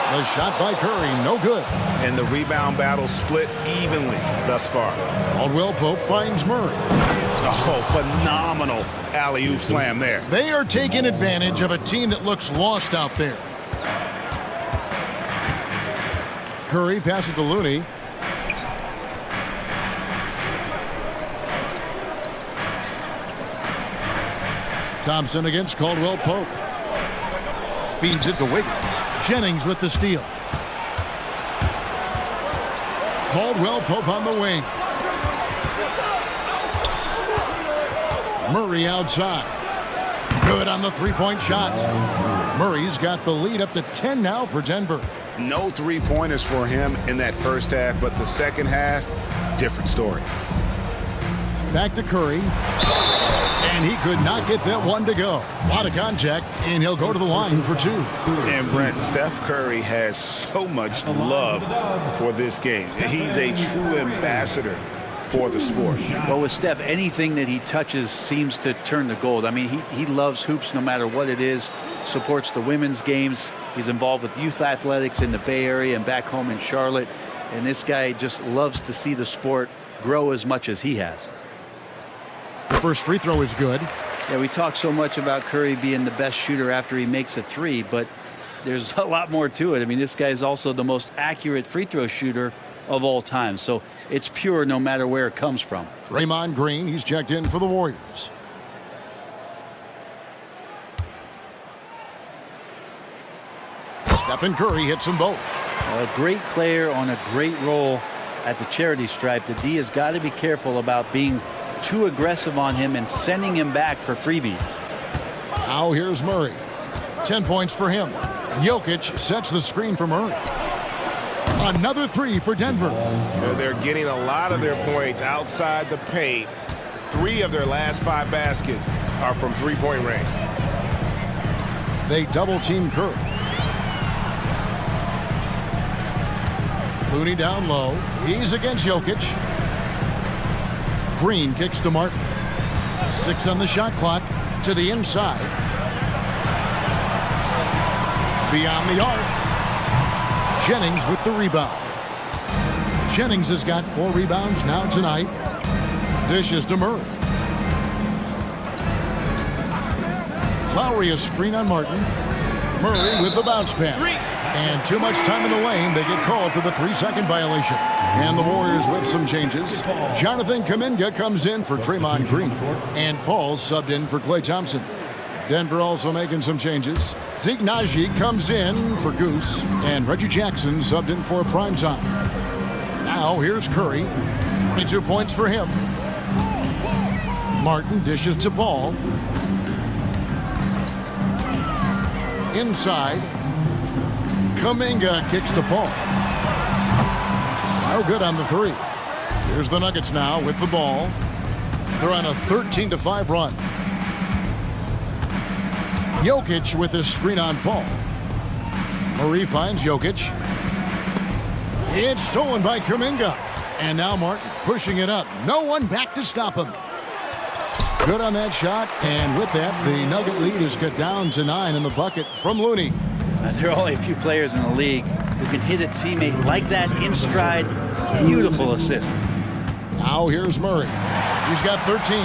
The shot by Curry, no good. And the rebound battle split evenly thus far. Caldwell Pope finds Murray. Oh, phenomenal alley-oop slam there. They are taking advantage of a team that looks lost out there. Curry passes to Looney. Thompson against Caldwell Pope. Feeds it to Wiggins. Jennings with the steal. Caldwell Pope on the wing. Murray outside. Good on the three-point shot. Murray's got the lead up to 10 now for Denver. No three-pointers for him in that first half, but the second half, different story. Back to Curry. And he could not get that one to go. A lot of contact, and he'll go to the line for 2. And Brent, Steph Curry has so much love for this game. He's a true ambassador for the sport. Well, with Steph, anything that he touches seems to turn to gold. I mean, he loves hoops no matter what it is, supports the women's games. He's involved with youth athletics in the Bay Area and back home in Charlotte. And this guy just loves to see the sport grow as much as he has. The first free throw is good. Yeah, we talk so much about Curry being the best shooter after he makes a 3, but there's a lot more to it. I mean, this guy is also the most accurate free throw shooter of all time. So it's pure no matter where it comes from. Draymond Green, he's checked in for the Warriors. Stephen Curry hits them both. A great player on a great role at the charity stripe. The D has got to be careful about being too aggressive on him and sending him back for freebies. Now here's Murray. 10 points for him. Jokic sets the screen for Murray. Another 3 for Denver. They're getting a lot of their points outside the paint. 3 of their last 5 baskets are from three-point range. They double-team Curry. Looney down low. He's against Jokic. Green kicks to Martin. 6 on the shot clock. To the inside. Beyond the arc. Jennings with the rebound. Jennings has got 4 rebounds now tonight. Dishes to Murray. Lowry a screen on Martin. Murray with the bounce pass. And too much time in the lane. They get called for the 3-second violation. And the Warriors with some changes. Jonathan Kuminga comes in for Draymond Green. And Paul subbed in for Klay Thompson. Denver also making some changes. Zeke Naji comes in for Goose. And Reggie Jackson subbed in for Primetime. Now here's Curry. 22 points for him. Martin dishes to Paul. Inside. Kuminga kicks to Paul. No good on the 3. Here's the Nuggets now with the ball. They're on a 13-5 run. Jokic with his screen on Paul. Murray finds Jokic. It's stolen by Kuminga. And now Martin pushing it up. No one back to stop him. Good on that shot. And with that, the Nugget lead is cut down to 9 in the bucket from Looney. There are only a few players in the league who can hit a teammate like that in stride. Beautiful assist. Now here's Murray. He's got 13.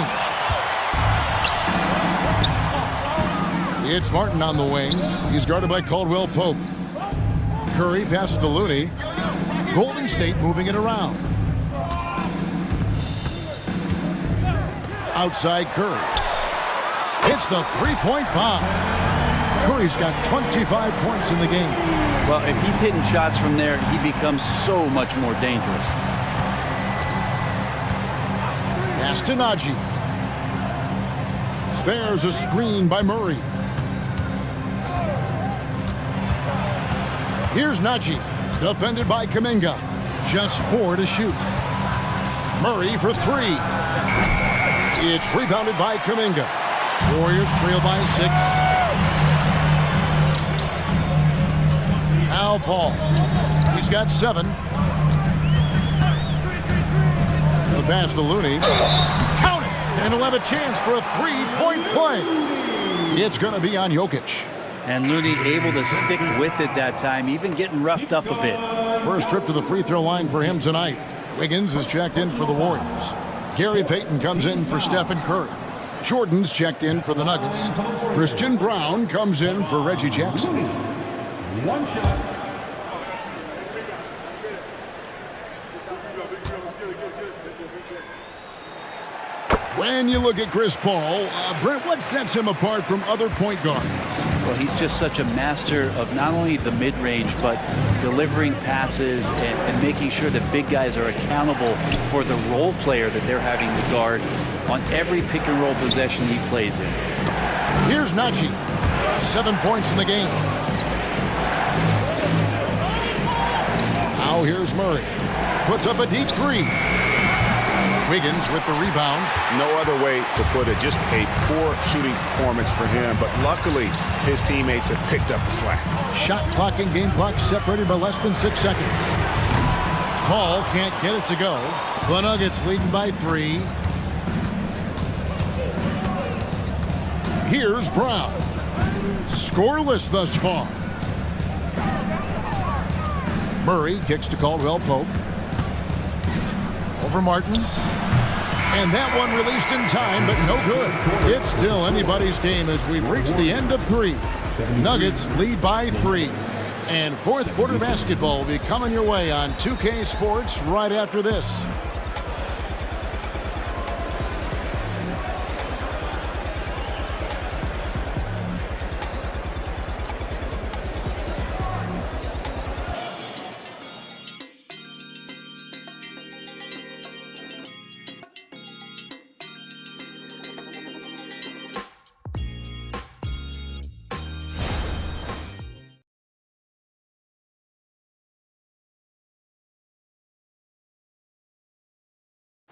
It's Martin on the wing. He's guarded by Caldwell Pope. Curry passes to Looney. Golden State moving it around. Outside Curry. Hits the three-point bomb. Curry's got 25 points in the game. Well, if he's hitting shots from there, he becomes so much more dangerous. Pass to Naji. There's a screen by Murray. Here's Naji, defended by Kuminga. Just 4 to shoot. Murray for 3. It's rebounded by Kuminga. Warriors trail by 6. Now Paul. He's got 7. The pass to Looney. Count it! And he'll have a chance for a 3-point play. It's going to be on Jokic. And Looney able to stick with it that time, even getting roughed up a bit. First trip to the free throw line for him tonight. Wiggins is checked in for the Warriors. Gary Payton comes in for Stephen Curry. Jordan's checked in for the Nuggets. Christian Brown comes in for Reggie Jackson. One shot. When you look at Chris Paul, Brent, what sets him apart from other point guards? Well, he's just such a master of not only the mid-range, but delivering passes and making sure that big guys are accountable for the role player that they're having to guard on every pick-and-roll possession he plays in. Here's Naji. 7 points in the game. Now here's Murray. Puts up a deep 3. Wiggins with the rebound. No other way to put it. Just a poor shooting performance for him. But luckily, his teammates have picked up the slack. Shot clock and game clock separated by less than 6 seconds. Paul can't get it to go. The Nuggets leading by 3. Here's Brown. Scoreless thus far. Murray kicks to Caldwell Pope. Over Martin. And that one released in time, but no good. It's still anybody's game as we've reached the end of 3. Nuggets lead by 3. And fourth quarter basketball will be coming your way on 2K Sports right after this.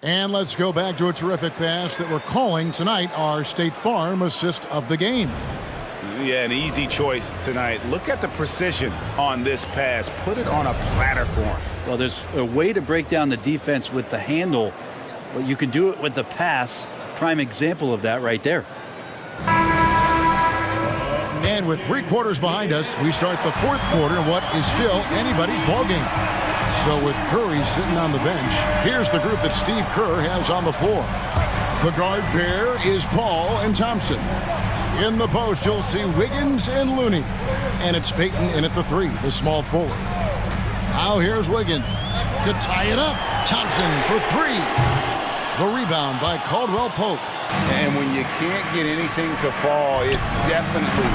And let's go back to a terrific pass that we're calling tonight our State Farm assist of the game. Yeah, an easy choice tonight. Look at the precision on this pass. Put it on a platter for him. Well, there's a way to break down the defense with the handle, but you can do it with the pass. Prime example of that right there. And with 3 quarters behind us, we start the fourth quarter in what is still anybody's ballgame. So with Curry sitting on the bench, here's the group that Steve Kerr has on the floor. The guard pair is Paul and Thompson. In the post, you'll see Wiggins and Looney. And it's Payton in at the 3, the small forward. Now here's Wiggins to tie it up. Thompson for 3. The rebound by Caldwell Pope. And when you can't get anything to fall, it definitely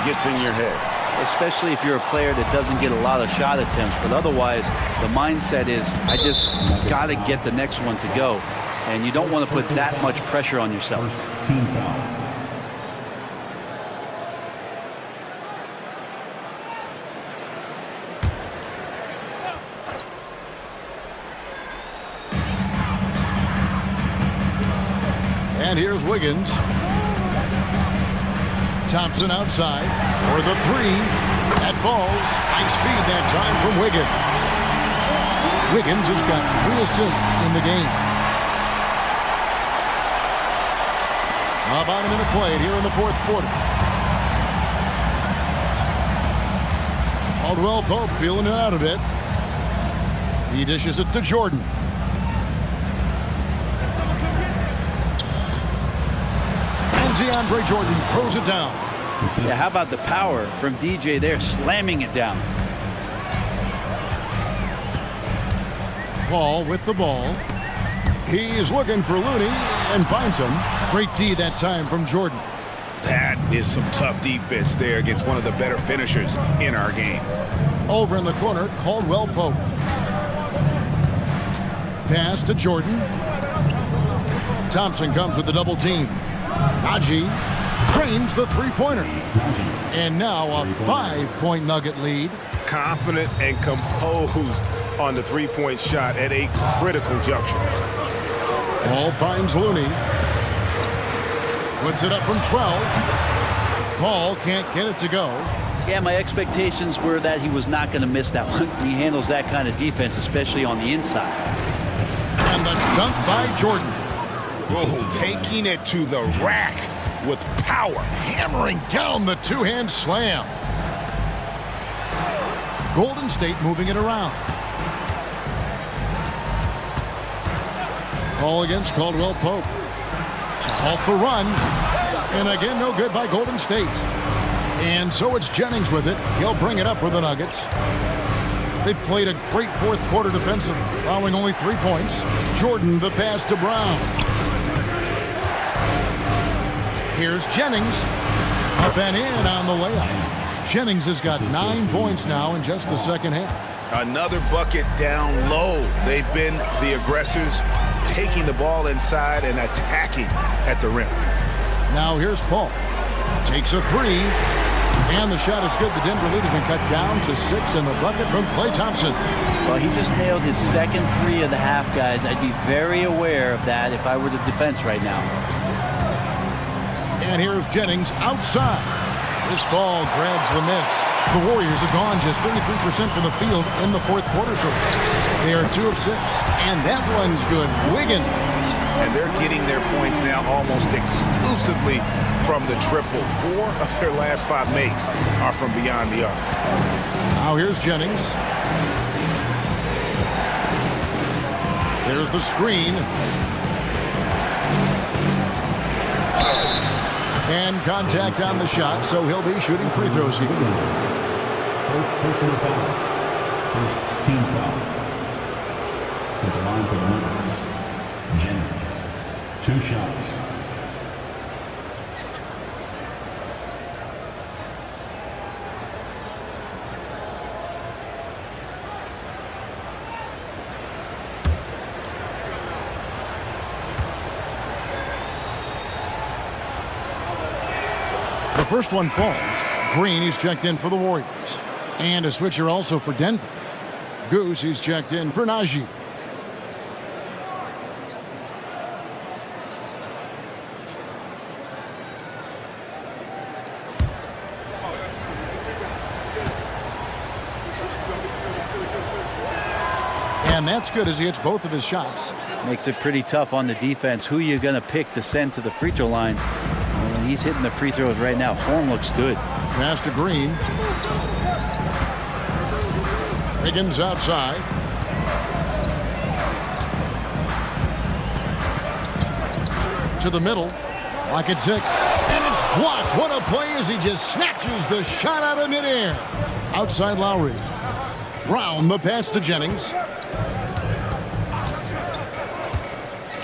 gets in your head. Especially if you're a player that doesn't get a lot of shot attempts. But otherwise, the mindset is, I just got to get the next one to go. And you don't want to put that much pressure on yourself. Team foul. And here's Wiggins. Thompson outside for the 3. At balls. Nice feed that time from Wiggins. Wiggins has got 3 assists in the game. About a minute played here in the 4th quarter. Caldwell Pope feeling it out a bit. He dishes it to Jordan. DeAndre Jordan throws it down. Yeah, how about the power from DJ there, slamming it down. Paul with the ball. He's looking for Looney and finds him. Great D that time from Jordan. That is some tough defense there against one of the better finishers in our game. Over in the corner, Caldwell Pope. Pass to Jordan. Thompson comes with the double team. Najee cranes the 3-pointer. And now a 5-point Nugget lead. Confident and composed on the 3-point shot at a critical juncture. Ball finds Looney. Puts it up from 12. Paul can't get it to go. Yeah, my expectations were that he was not going to miss that one. He handles that kind of defense, especially on the inside. And the dunk by Jordan. Oh, taking it to the rack with power. Hammering down the 2-hand slam. Golden State moving it around. Ball against Caldwell Pope. To halt the run. And again, no good by Golden State. And so it's Jennings with it. He'll bring it up for the Nuggets. They've played a great 4th quarter defensively, allowing only 3 points. Jordan, the pass to Brown. Here's Jennings. Up and in on the layup. Jennings has got 9 points now in just the second half. Another bucket down low. They've been the aggressors, taking the ball inside and attacking at the rim. Now here's Paul. Takes a 3. And the shot is good. The Denver lead has been cut down to 6 in the bucket from Klay Thompson. Well, he just nailed his second 3 of the half, guys. I'd be very aware of that if I were the defense right now. And here's Jennings outside. This ball grabs the miss. The Warriors have gone just 33% from the field in the 4th quarter so far. They are 2 of 6. And that one's good. Wiggins. And they're getting their points now almost exclusively from the triple. 4 of their last 5 makes are from beyond the arc. Now here's Jennings. There's the screen. And contact on the shot, so he'll be shooting free throws here. First personal foul. First team foul. At the line for the Nuggets, Jennings. 2 shots. The first one falls. Green, he's checked in for the Warriors. And a switcher also for Denver. Goose, he's checked in for Najee. And that's good as he hits both of his shots. Makes it pretty tough on the defense. Who you're going to pick to send to the free throw line. Well, he's hitting the free throws right now. Form looks good. Pass to Green. Higgins outside. To the middle. Clock at 6. And it's blocked. What a play as he just snatches the shot out of midair. Outside Lowry. Brown, the pass to Jennings.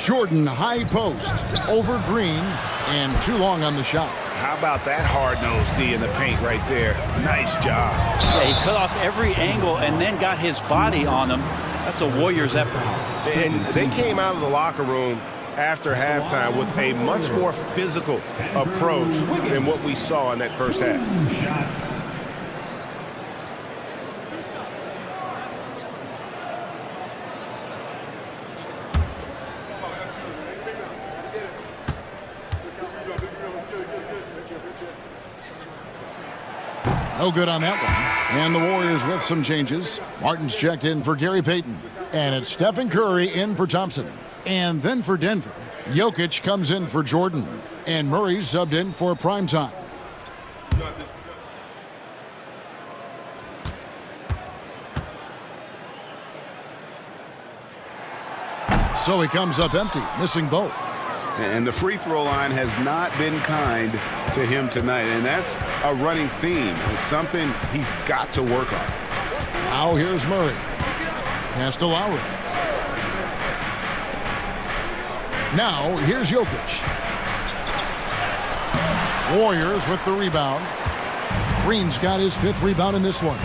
Jordan, high post. Over Green. And too long on the shot. How about that hard-nosed D in the paint right there? Nice job. Yeah, he cut off every angle and then got his body on him. That's a Warriors effort. And they came out of the locker room after halftime with a much more physical approach than what we saw in that first half. No good on that one. And the Warriors with some changes. Martin's checked in for Gary Payton. And it's Stephen Curry in for Thompson. And then for Denver, Jokic comes in for Jordan. And Murray's subbed in for primetime. So he comes up empty, missing both. And the free throw line has not been kind to him tonight. And that's a running theme. It's something he's got to work on. Now here's Murray. Pass to Lowry. Now here's Jokic. Warriors with the rebound. Green's got his 5th rebound in this one.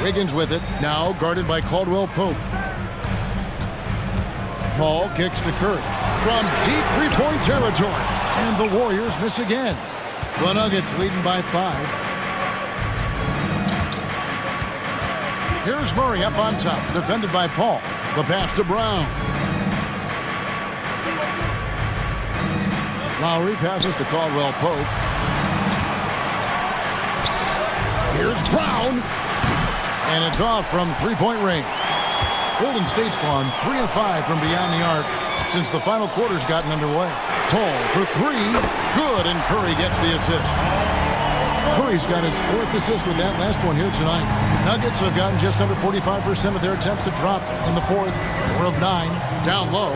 Wiggins with it. Now guarded by Caldwell Pope. Paul kicks to Curry. From deep three-point territory. And the Warriors miss again. The Nuggets leading by 5. Here's Murray up on top. Defended by Paul. The pass to Brown. Lowry passes to Caldwell Pope. Here's Brown. And it's off from three-point range. Golden State's gone 3 of 5 from beyond the arc since the final quarter's gotten underway. Paul for 3. Good, and Curry gets the assist. Curry's got his 4th assist with that last one here tonight. Nuggets have gotten just under 45% of their attempts to drop in the 4th. 4 of 9. Down low.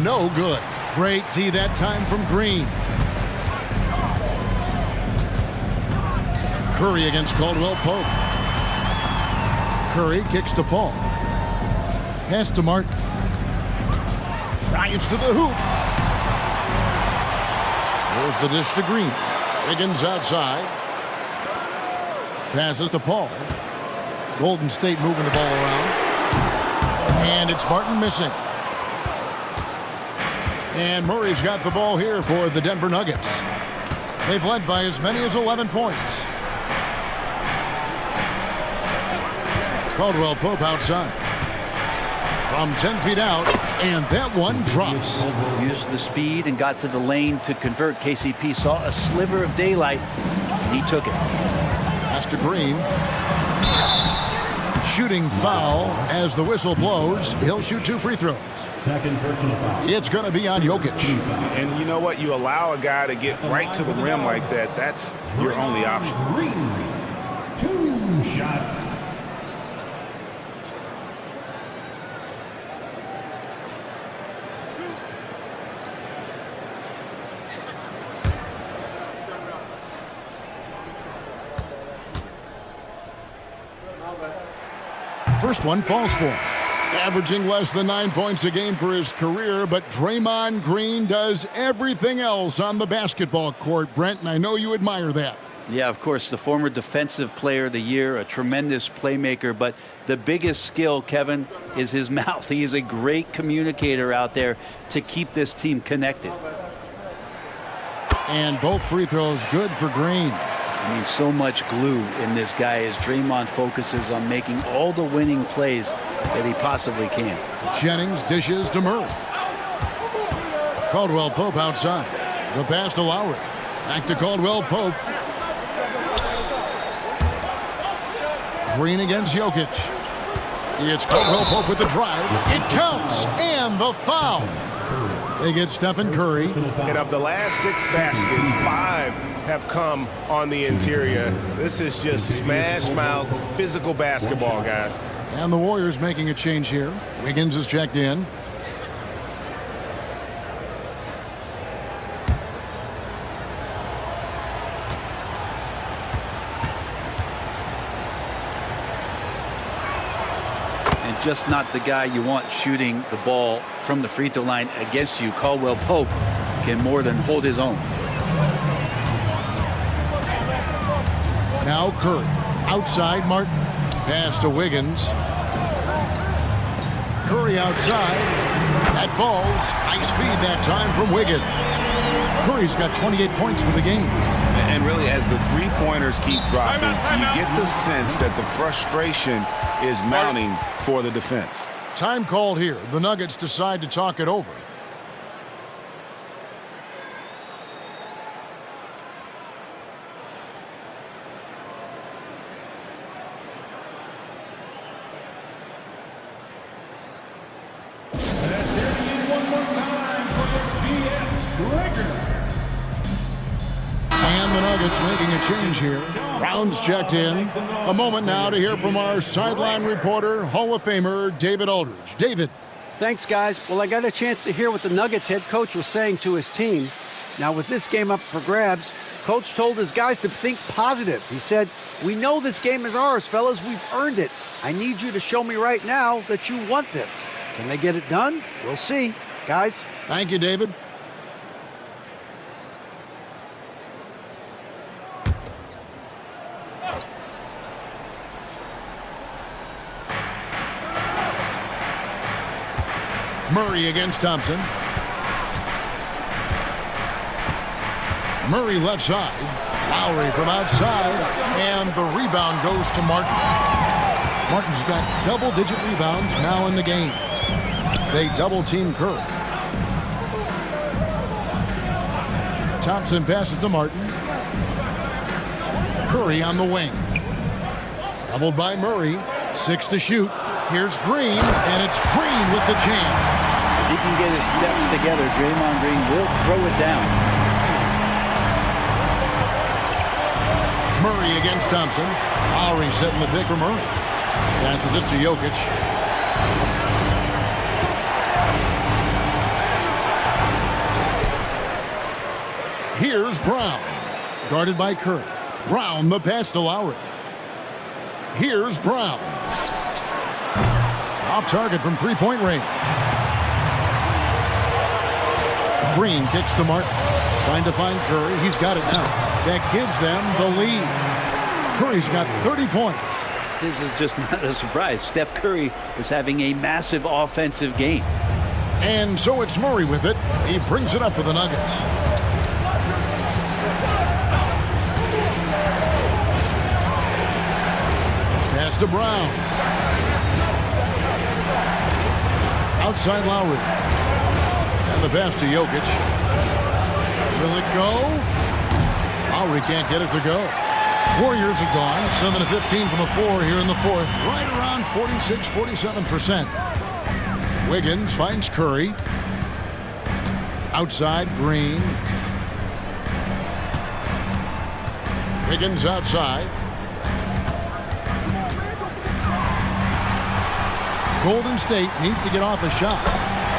No good. Great D that time from Green. Curry against Caldwell Pope. Curry kicks to Paul. Pass to Martin. Drives to the hoop. There's the dish to Green. Wiggins outside. Passes to Paul. Golden State moving the ball around. And it's Martin missing. And Murray's got the ball here for the Denver Nuggets. They've led by as many as 11 points. Caldwell Pope outside. From 10 feet out, and that one drops. Used the speed and got to the lane to convert. KCP saw a sliver of daylight. He took it. Pass to Green. Shooting foul as the whistle blows. He'll shoot 2 free throws. Second personal foul. It's going to be on Jokic. And you know what? You allow a guy to get right to the rim like that. That's your only option. Green. 2 shots. First one falls for him. Averaging less than 9 points a game for his career, but Draymond Green does everything else on the basketball court, Brent, and I know you admire that. Yeah, of course, the former Defensive Player of the Year, a tremendous playmaker, but the biggest skill, Kevin, is his mouth. He is a great communicator out there to keep this team connected. And both free throws good for Green. I mean, so much glue in this guy as Draymond focuses on making all the winning plays that he possibly can. Jennings dishes to Murray. Caldwell Pope outside. The pass to Lowry. Back to Caldwell Pope. Green against Jokic. It's Caldwell Pope with the drive. It counts. And the foul. They get Stephen Curry. And of the last 6 baskets, 5 have come on the interior. This is just smash mouth physical basketball, guys. And the Warriors making a change here. Wiggins is checked in. just not the guy you want shooting the ball from the free throw line against you. Caldwell Pope can more than hold his own. Now Curry. Outside, Martin. Pass to Wiggins. Curry outside. That falls. Nice feed that time from Wiggins. Curry's got 28 points for the game. And really, as the three-pointers keep dropping, you get the sense that the frustration is mounting for the defense. Time called here. The Nuggets decide to talk it over. And the Nuggets making a change here. Brown's checked in. A moment now to hear from our sideline reporter, Hall of Famer David Aldridge. David. Thanks, guys. Well, I got a chance to hear what the Nuggets head coach was saying to his team. Now, with this game up for grabs, coach told his guys to think positive. He said, "We know this game is ours, fellas. We've earned it. I need you to show me right now that you want this." Can they get it done? We'll see. Guys. Thank you, David. Murray against Thompson. Murray left side. Lowry from outside. And the rebound goes to Martin. Martin's got double-digit rebounds now in the game. They double-team Curry. Thompson passes to Martin. Curry on the wing. Doubled by Murray. 6 to shoot. Here's Green, and it's Green with the jam. If he can get his steps together, Draymond Green will throw it down. Murray against Thompson. Lowry setting the pick for Murray. Passes it to Jokic. Here's Brown. Guarded by Curry. Brown the pass to Lowry. Here's Brown. Off target from three-point range. Green kicks to Martin. Trying to find Curry. He's got it now. That gives them the lead. Curry's got 30 points. This is just not a surprise. Steph Curry is having a massive offensive game. And so it's Murray with it. He brings it up for the Nuggets. Pass to Brown. Outside Lowry. And the pass to Jokic. Will it go? Lowry can't get it to go. Warriors are gone. 7 of 15 from the floor here in the fourth. Right around 46-47%. Wiggins finds Curry. Outside Green. Wiggins outside. Golden State needs to get off a shot.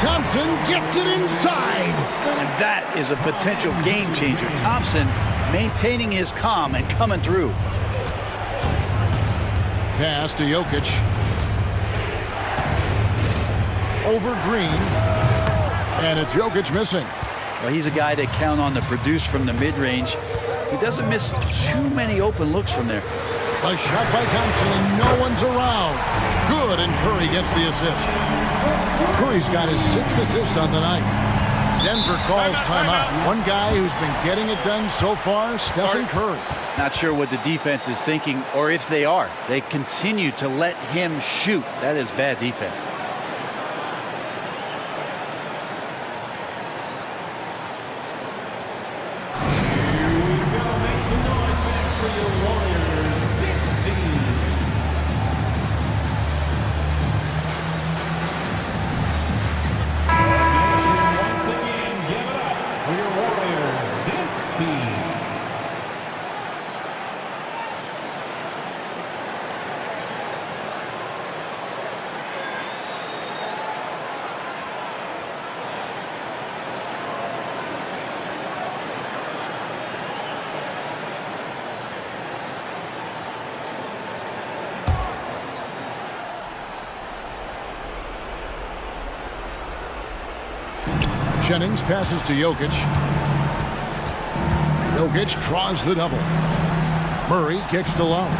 Thompson gets it inside. And that is a potential game changer. Thompson maintaining his calm and coming through. Pass to Jokic. Over Green. And it's Jokic missing. Well, he's a guy that count on to produce from the mid-range. He doesn't miss too many open looks from there. A shot by Thompson and no one's around. Good, and Curry gets the assist. Curry's got his 6th assist on the night. Denver calls timeout. One guy who's been getting it done so far, Stephen Curry. Not sure what the defense is thinking, or if they are. They continue to let him shoot. That is bad defense. Jennings passes to Jokic. Jokic draws the double. Murray kicks to Love.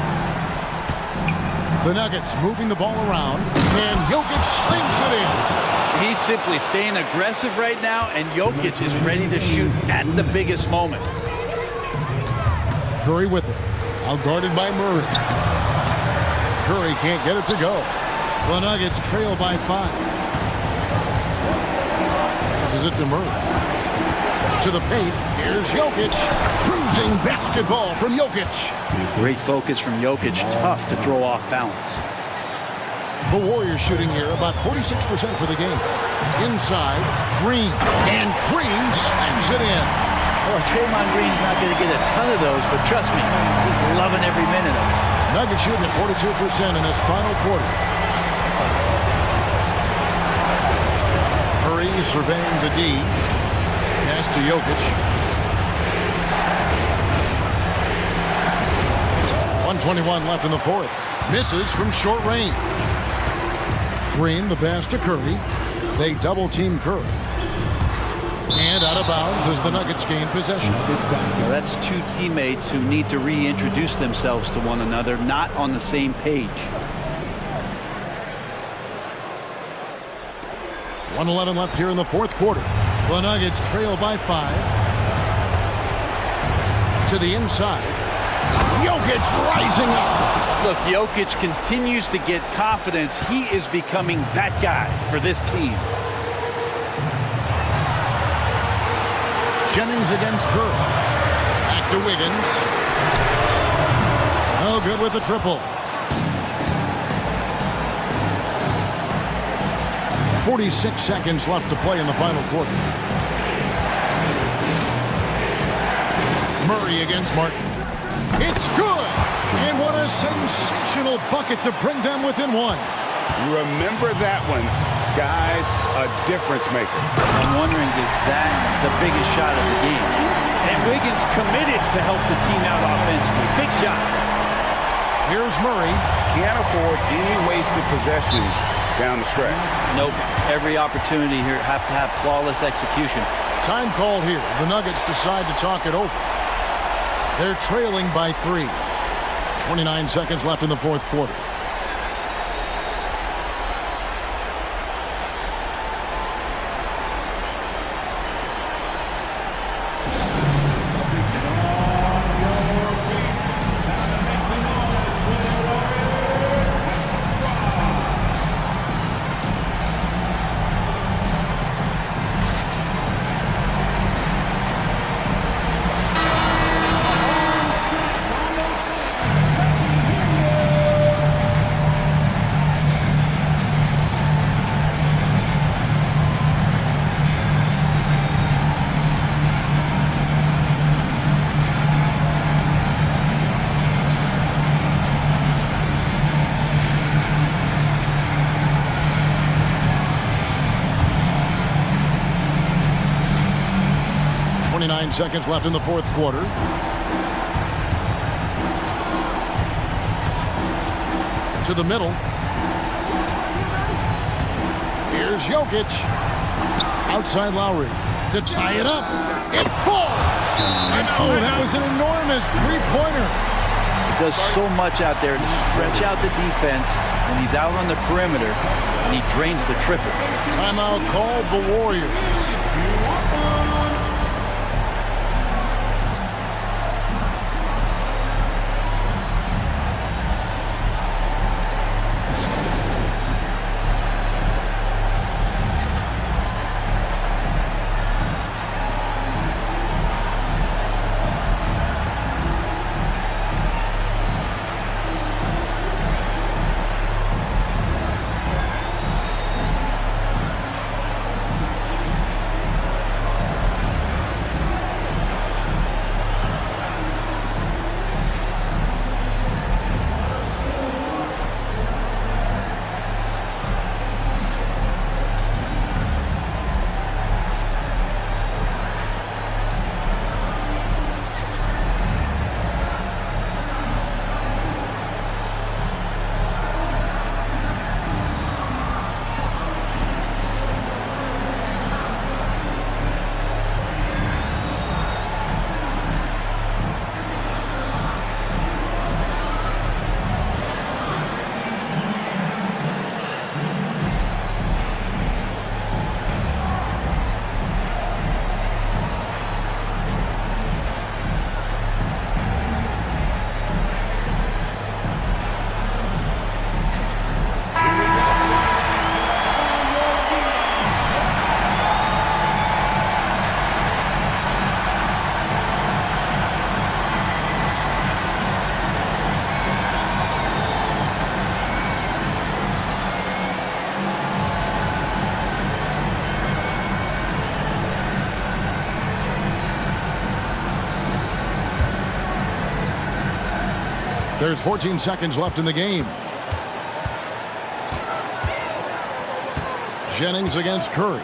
The Nuggets moving the ball around, and Jokic slings it in. He's simply staying aggressive right now, and Jokic is ready to shoot at the biggest moments. Curry with it. Out guarded by Murray. Curry can't get it to go. The Nuggets trail by 5. Passes it to Murray. To the paint. Here's Jokic. Cruising basketball from Jokic. Great focus from Jokic. Tough to throw off balance. The Warriors shooting here about 46% for the game. Inside, Green. And Green slams it in. Well, Draymond Green's not going to get a ton of those, but trust me, he's loving every minute of it. Nuggets shooting at 42% in this final quarter. Murray surveying the D. Pass to Jokic. 1:21 left in the fourth. Misses from short range. Green, the pass to Curry. They double-team Curry. And out of bounds as the Nuggets gain possession. Now that's two teammates who need to reintroduce themselves to one another, not on the same page. 1:11 left here in the fourth quarter. The Nuggets trail by 5. To the inside. Jokic rising up. Look, Jokic continues to get confidence. He is becoming that guy for this team. Jennings against Curry. Back to Wiggins. No good with the triple. 46 seconds left to play in the final quarter. Murray against Martin. It's good! And what a sensational bucket to bring them within 1. Remember that one. Guys, a difference maker. I'm wondering, is that the biggest shot of the game? And Wiggins committed to help the team out offensively. Big shot. Here's Murray. Can't afford any wasted possessions down the stretch. Nope. Every opportunity here have to have flawless execution. Time called here. The Nuggets decide to talk it over. They're trailing by 3. 29 seconds left in the fourth quarter. Seconds left in the fourth quarter. To the middle. Here's Jokic. Outside Lowry to tie it up. It falls. And oh, that was an enormous three-pointer. He does so much out there to stretch out the defense when he's out on the perimeter, and he drains the triple. Timeout called the Warriors. There's 14 seconds left in the game. Jennings against Curry.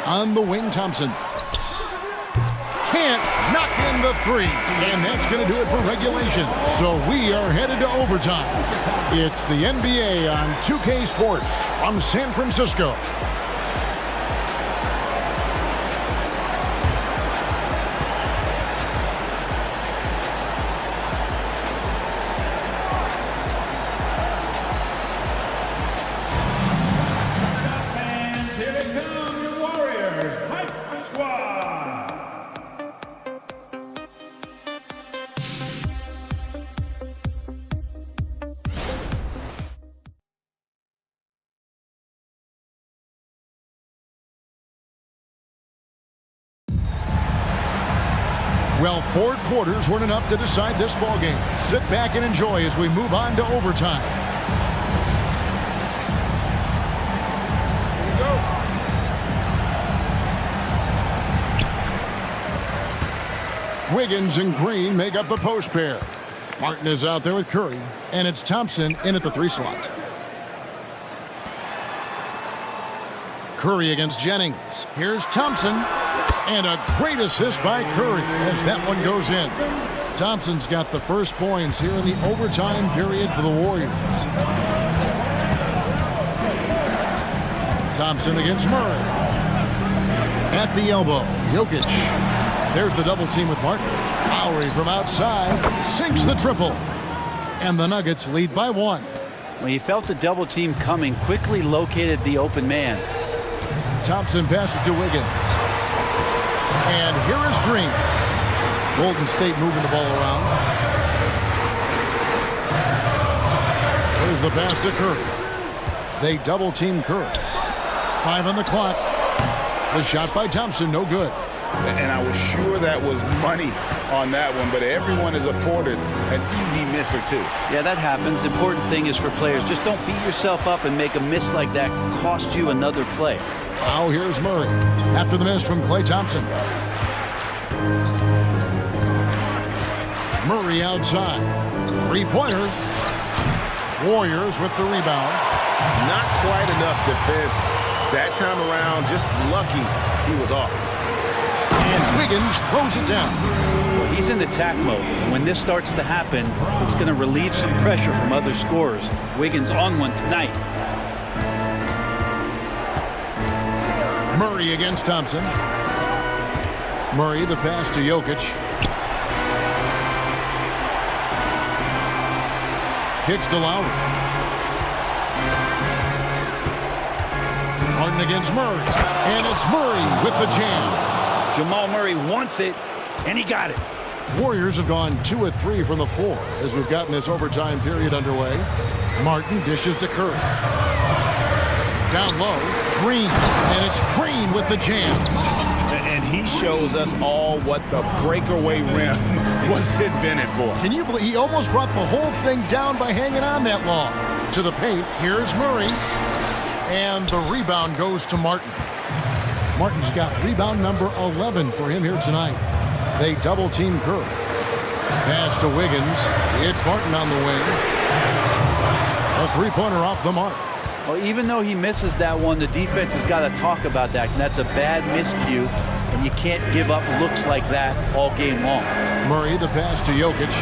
On the wing, Thompson. Can't knock in the three. And that's going to do it for regulation. So we are headed to overtime. It's the NBA on 2K Sports from San Francisco. Well, 4 quarters weren't enough to decide this ball game. Sit back and enjoy as we move on to overtime. Wiggins and Green make up the post pair. Martin is out there with Curry, and it's Thompson in at the 3 slot. Curry against Jennings. Here's Thompson. And a great assist by Curry as that one goes in. Thompson's got the first points here in the overtime period for the Warriors. Thompson against Murray. At the elbow, Jokic. There's the double team with Martin. Lowry from outside sinks the triple. And the Nuggets lead by 1. When he felt the double team coming, quickly located the open man. Thompson passes to Wiggins. And here is Green. Golden State moving the ball around. There's the pass to Curry. They double team Curry. 5 on the clock. The shot by Thompson, no good. And I was sure that was money on that one, but everyone is afforded an easy miss or 2. Yeah, that happens. Important thing is for players, just don't beat yourself up and make a miss like that cost you another play. Now here's Murray after the miss from Klay Thompson. Murray outside. 3-pointer. Warriors with the rebound. Not quite enough defense that time around. Just lucky he was off. And Wiggins throws it down. Well, he's in attack mode. And when this starts to happen, it's going to relieve some pressure from other scorers. Wiggins on one tonight. Murray against Thompson. Murray, the pass to Jokic. Kicks to Lowry. Martin against Murray. And it's Murray with the jam. Jamal Murray wants it, and he got it. Warriors have gone 2 of 3 from the floor as we've gotten this overtime period underway. Martin dishes to Curry. Down low, Green, and it's Green with the jam. And he shows us all what the breakaway rim was invented for. Can you believe he almost brought the whole thing down by hanging on that long? To the paint, here's Murray. And the rebound goes to Martin. Martin's got rebound number 11 for him here tonight. They double team Curry. Pass to Wiggins. It's Martin on the wing. A 3-pointer off the mark. Well, even though he misses that one, the defense has got to talk about that. And that's a bad miscue, and you can't give up looks like that all game long. Murray, the pass to Jokic.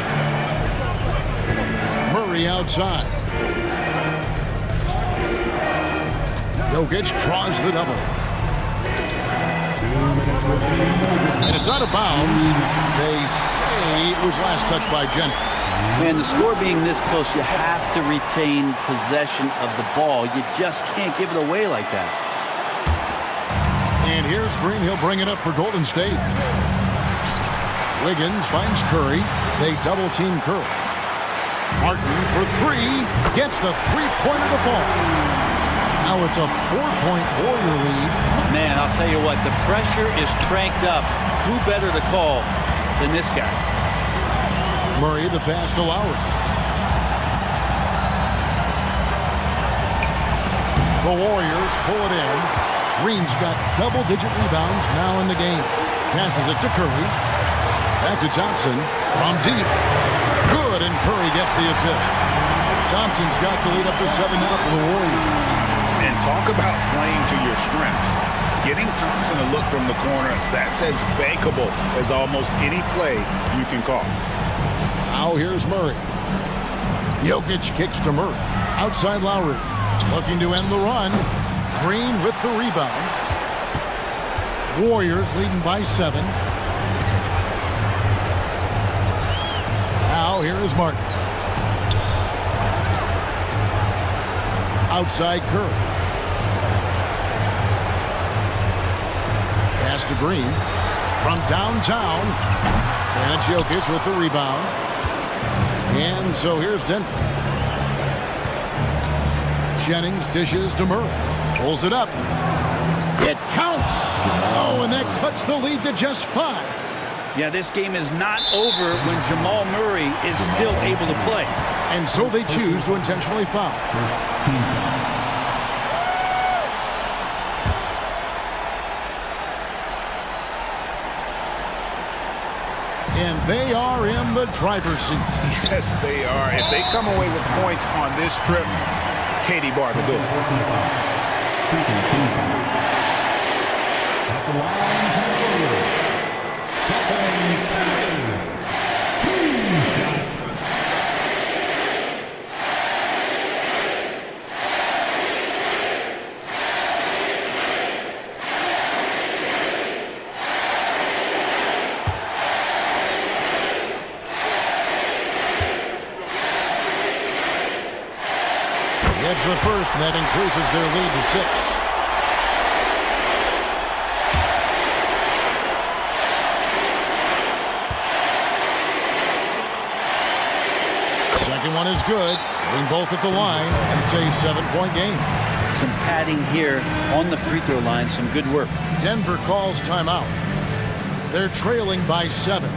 Murray outside. Jokic draws the double. And it's out of bounds. They say it was last touched by Jennings. Man, the score being this close, you have to retain possession of the ball. You just can't give it away like that. And here's Green. He'll bring it up for Golden State. Wiggins finds Curry. They double team Curry. Martin for 3. Gets the 3-pointer to fall. Now it's a 4-point Warrior lead. Man, I'll tell you what, the pressure is cranked up. Who better to call than this guy? Murray, the pass to Lowry. The Warriors pull it in. Green's got double-digit rebounds now in the game. Passes it to Curry. Back to Thompson from deep. Good, and Curry gets the assist. Thompson's got the lead up to 7 now for the Warriors. And talk about playing to your strengths. Getting Thompson a look from the corner, that's as bankable as almost any play you can call. Now here's Murray. Jokic kicks to Murray. Outside Lowry. Looking to end the run. Green with the rebound. Warriors leading by 7. Now here is Martin. Outside Curry. Pass to Green. From downtown. And it's Jokic with the rebound. And so here's Denver. Jennings dishes to Murray. Pulls it up. It counts. Oh, and that cuts the lead to just 5. Yeah, this game is not over when Jamal Murray is still able to play. And so they choose to intentionally foul. Team foul. And they are in the driver's seat. Yes, they are. If they come away with points on this trip, Katie bar the door. Second team foul. At the line for the Warriors. Stephen Curry. 2 shots. It's the first, and that increases their lead to 6. Second one is good. Getting both at the line, and it's a 7-point game. Some padding here on the free throw line. Some good work. Denver calls timeout. They're trailing by 7.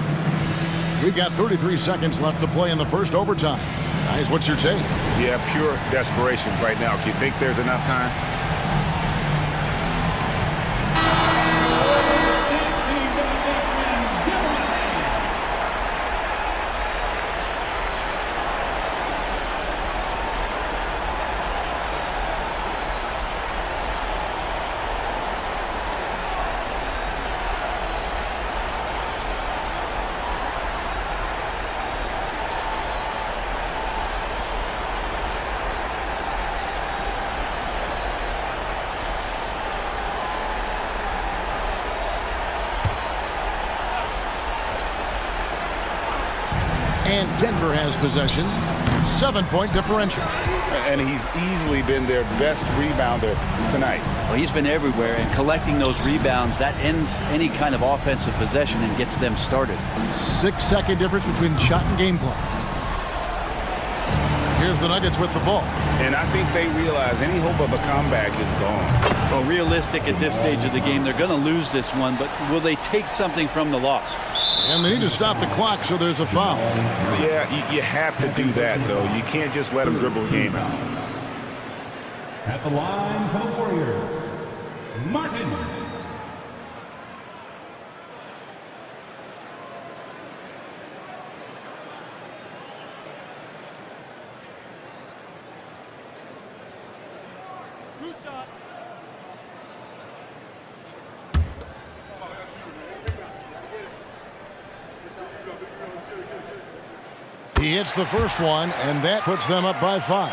We've got 33 seconds left to play in the first overtime. Guys, what's your take? Yeah, pure desperation right now. Do you think there's enough time? And Denver has possession. 7-point differential. And he's easily been their best rebounder tonight. Well, he's been everywhere, and collecting those rebounds, that ends any kind of offensive possession and gets them started. 6-second difference between the shot and game clock. Here's the Nuggets with the ball. And I think they realize any hope of a comeback is gone. Well, realistic at this stage of the game, they're going to lose this one, but will they take something from the loss? And they need to stop the clock, so there's a foul. Yeah, you have to do that, though. You can't just let them dribble the game out. At the line for the Warriors, Martin. He hits the first one, and that puts them up by 5.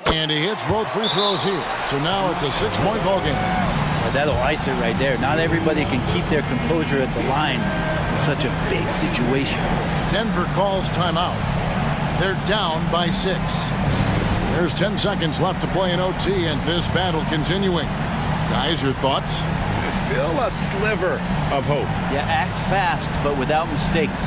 And he hits both free throws here. So now it's a 6-point ball game. Well, that'll ice it right there. Not everybody can keep their composure at the line in such a big situation. Denver calls timeout. They're down by 6. There's 10 seconds left to play in OT, and this battle continuing. Guys, your thoughts? There's still a sliver of hope. Yeah, act fast, but without mistakes.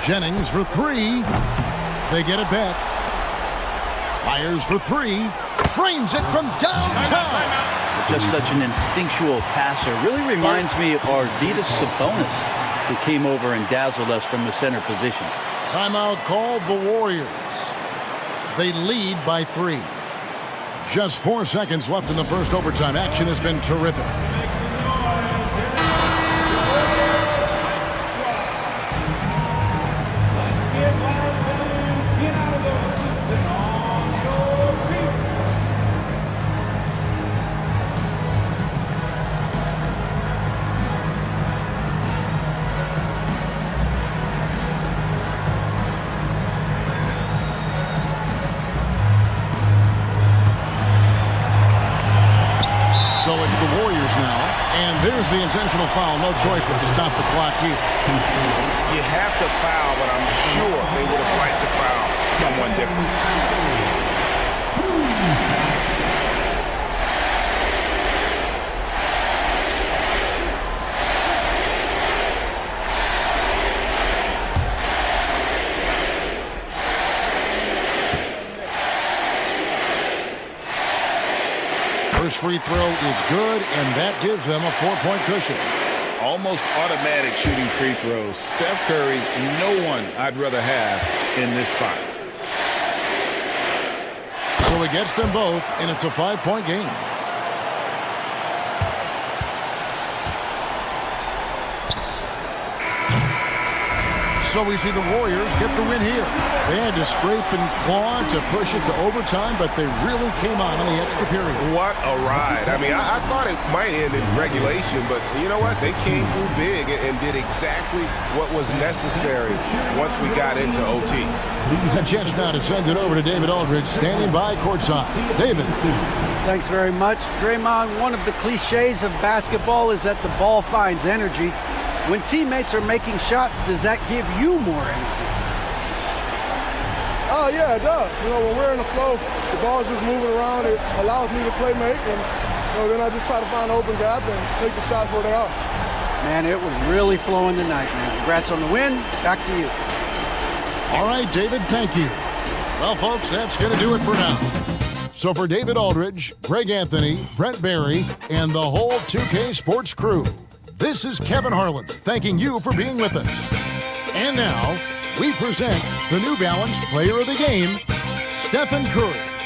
Jennings for three. They get it back. Fires for three. Frames it from downtown. Just such an instinctual passer. Really reminds me of Arvydas Sabonis, who came over and dazzled us from the center position. Timeout called the Warriors. They lead by 3. Just 4 seconds left in the first overtime. Action has been terrific. So it's the Warriors now, and there's the intentional foul. No choice but to stop the clock here. You have to foul, but I'm sure they would have liked to foul someone different. First free throw is good, and that gives them a 4-point cushion. Almost automatic shooting free throws. Steph Curry, no one I'd rather have in this spot. So he gets them both, and it's a 5-point game. So we see the Warriors get the win here. They had to scrape and claw to push it to overtime, but they really came on in the extra period. What a ride. I mean, I thought it might end in regulation, but you know what? They came through big and did exactly what was necessary once we got into OT. A chance now to send it over to David Aldridge, standing by courtside. David. Thanks very much. Draymond, one of the cliches of basketball is that the ball finds energy. When teammates are making shots, does that give you more energy? Oh, yeah, it does. You know, when we're in the flow, the ball's just moving around. It allows me to play make, and then I just try to find an open gap and take the shots where they are. Man, it was really flowing tonight, man. Congrats on the win. Back to you. All right, David, thank you. Well, folks, that's going to do it for now. So for David Aldridge, Greg Anthony, Brent Barry, and the whole 2K Sports crew, this is Kevin Harlan thanking you for being with us. And now, we present the New Balance Player of the Game, Stephen Curry.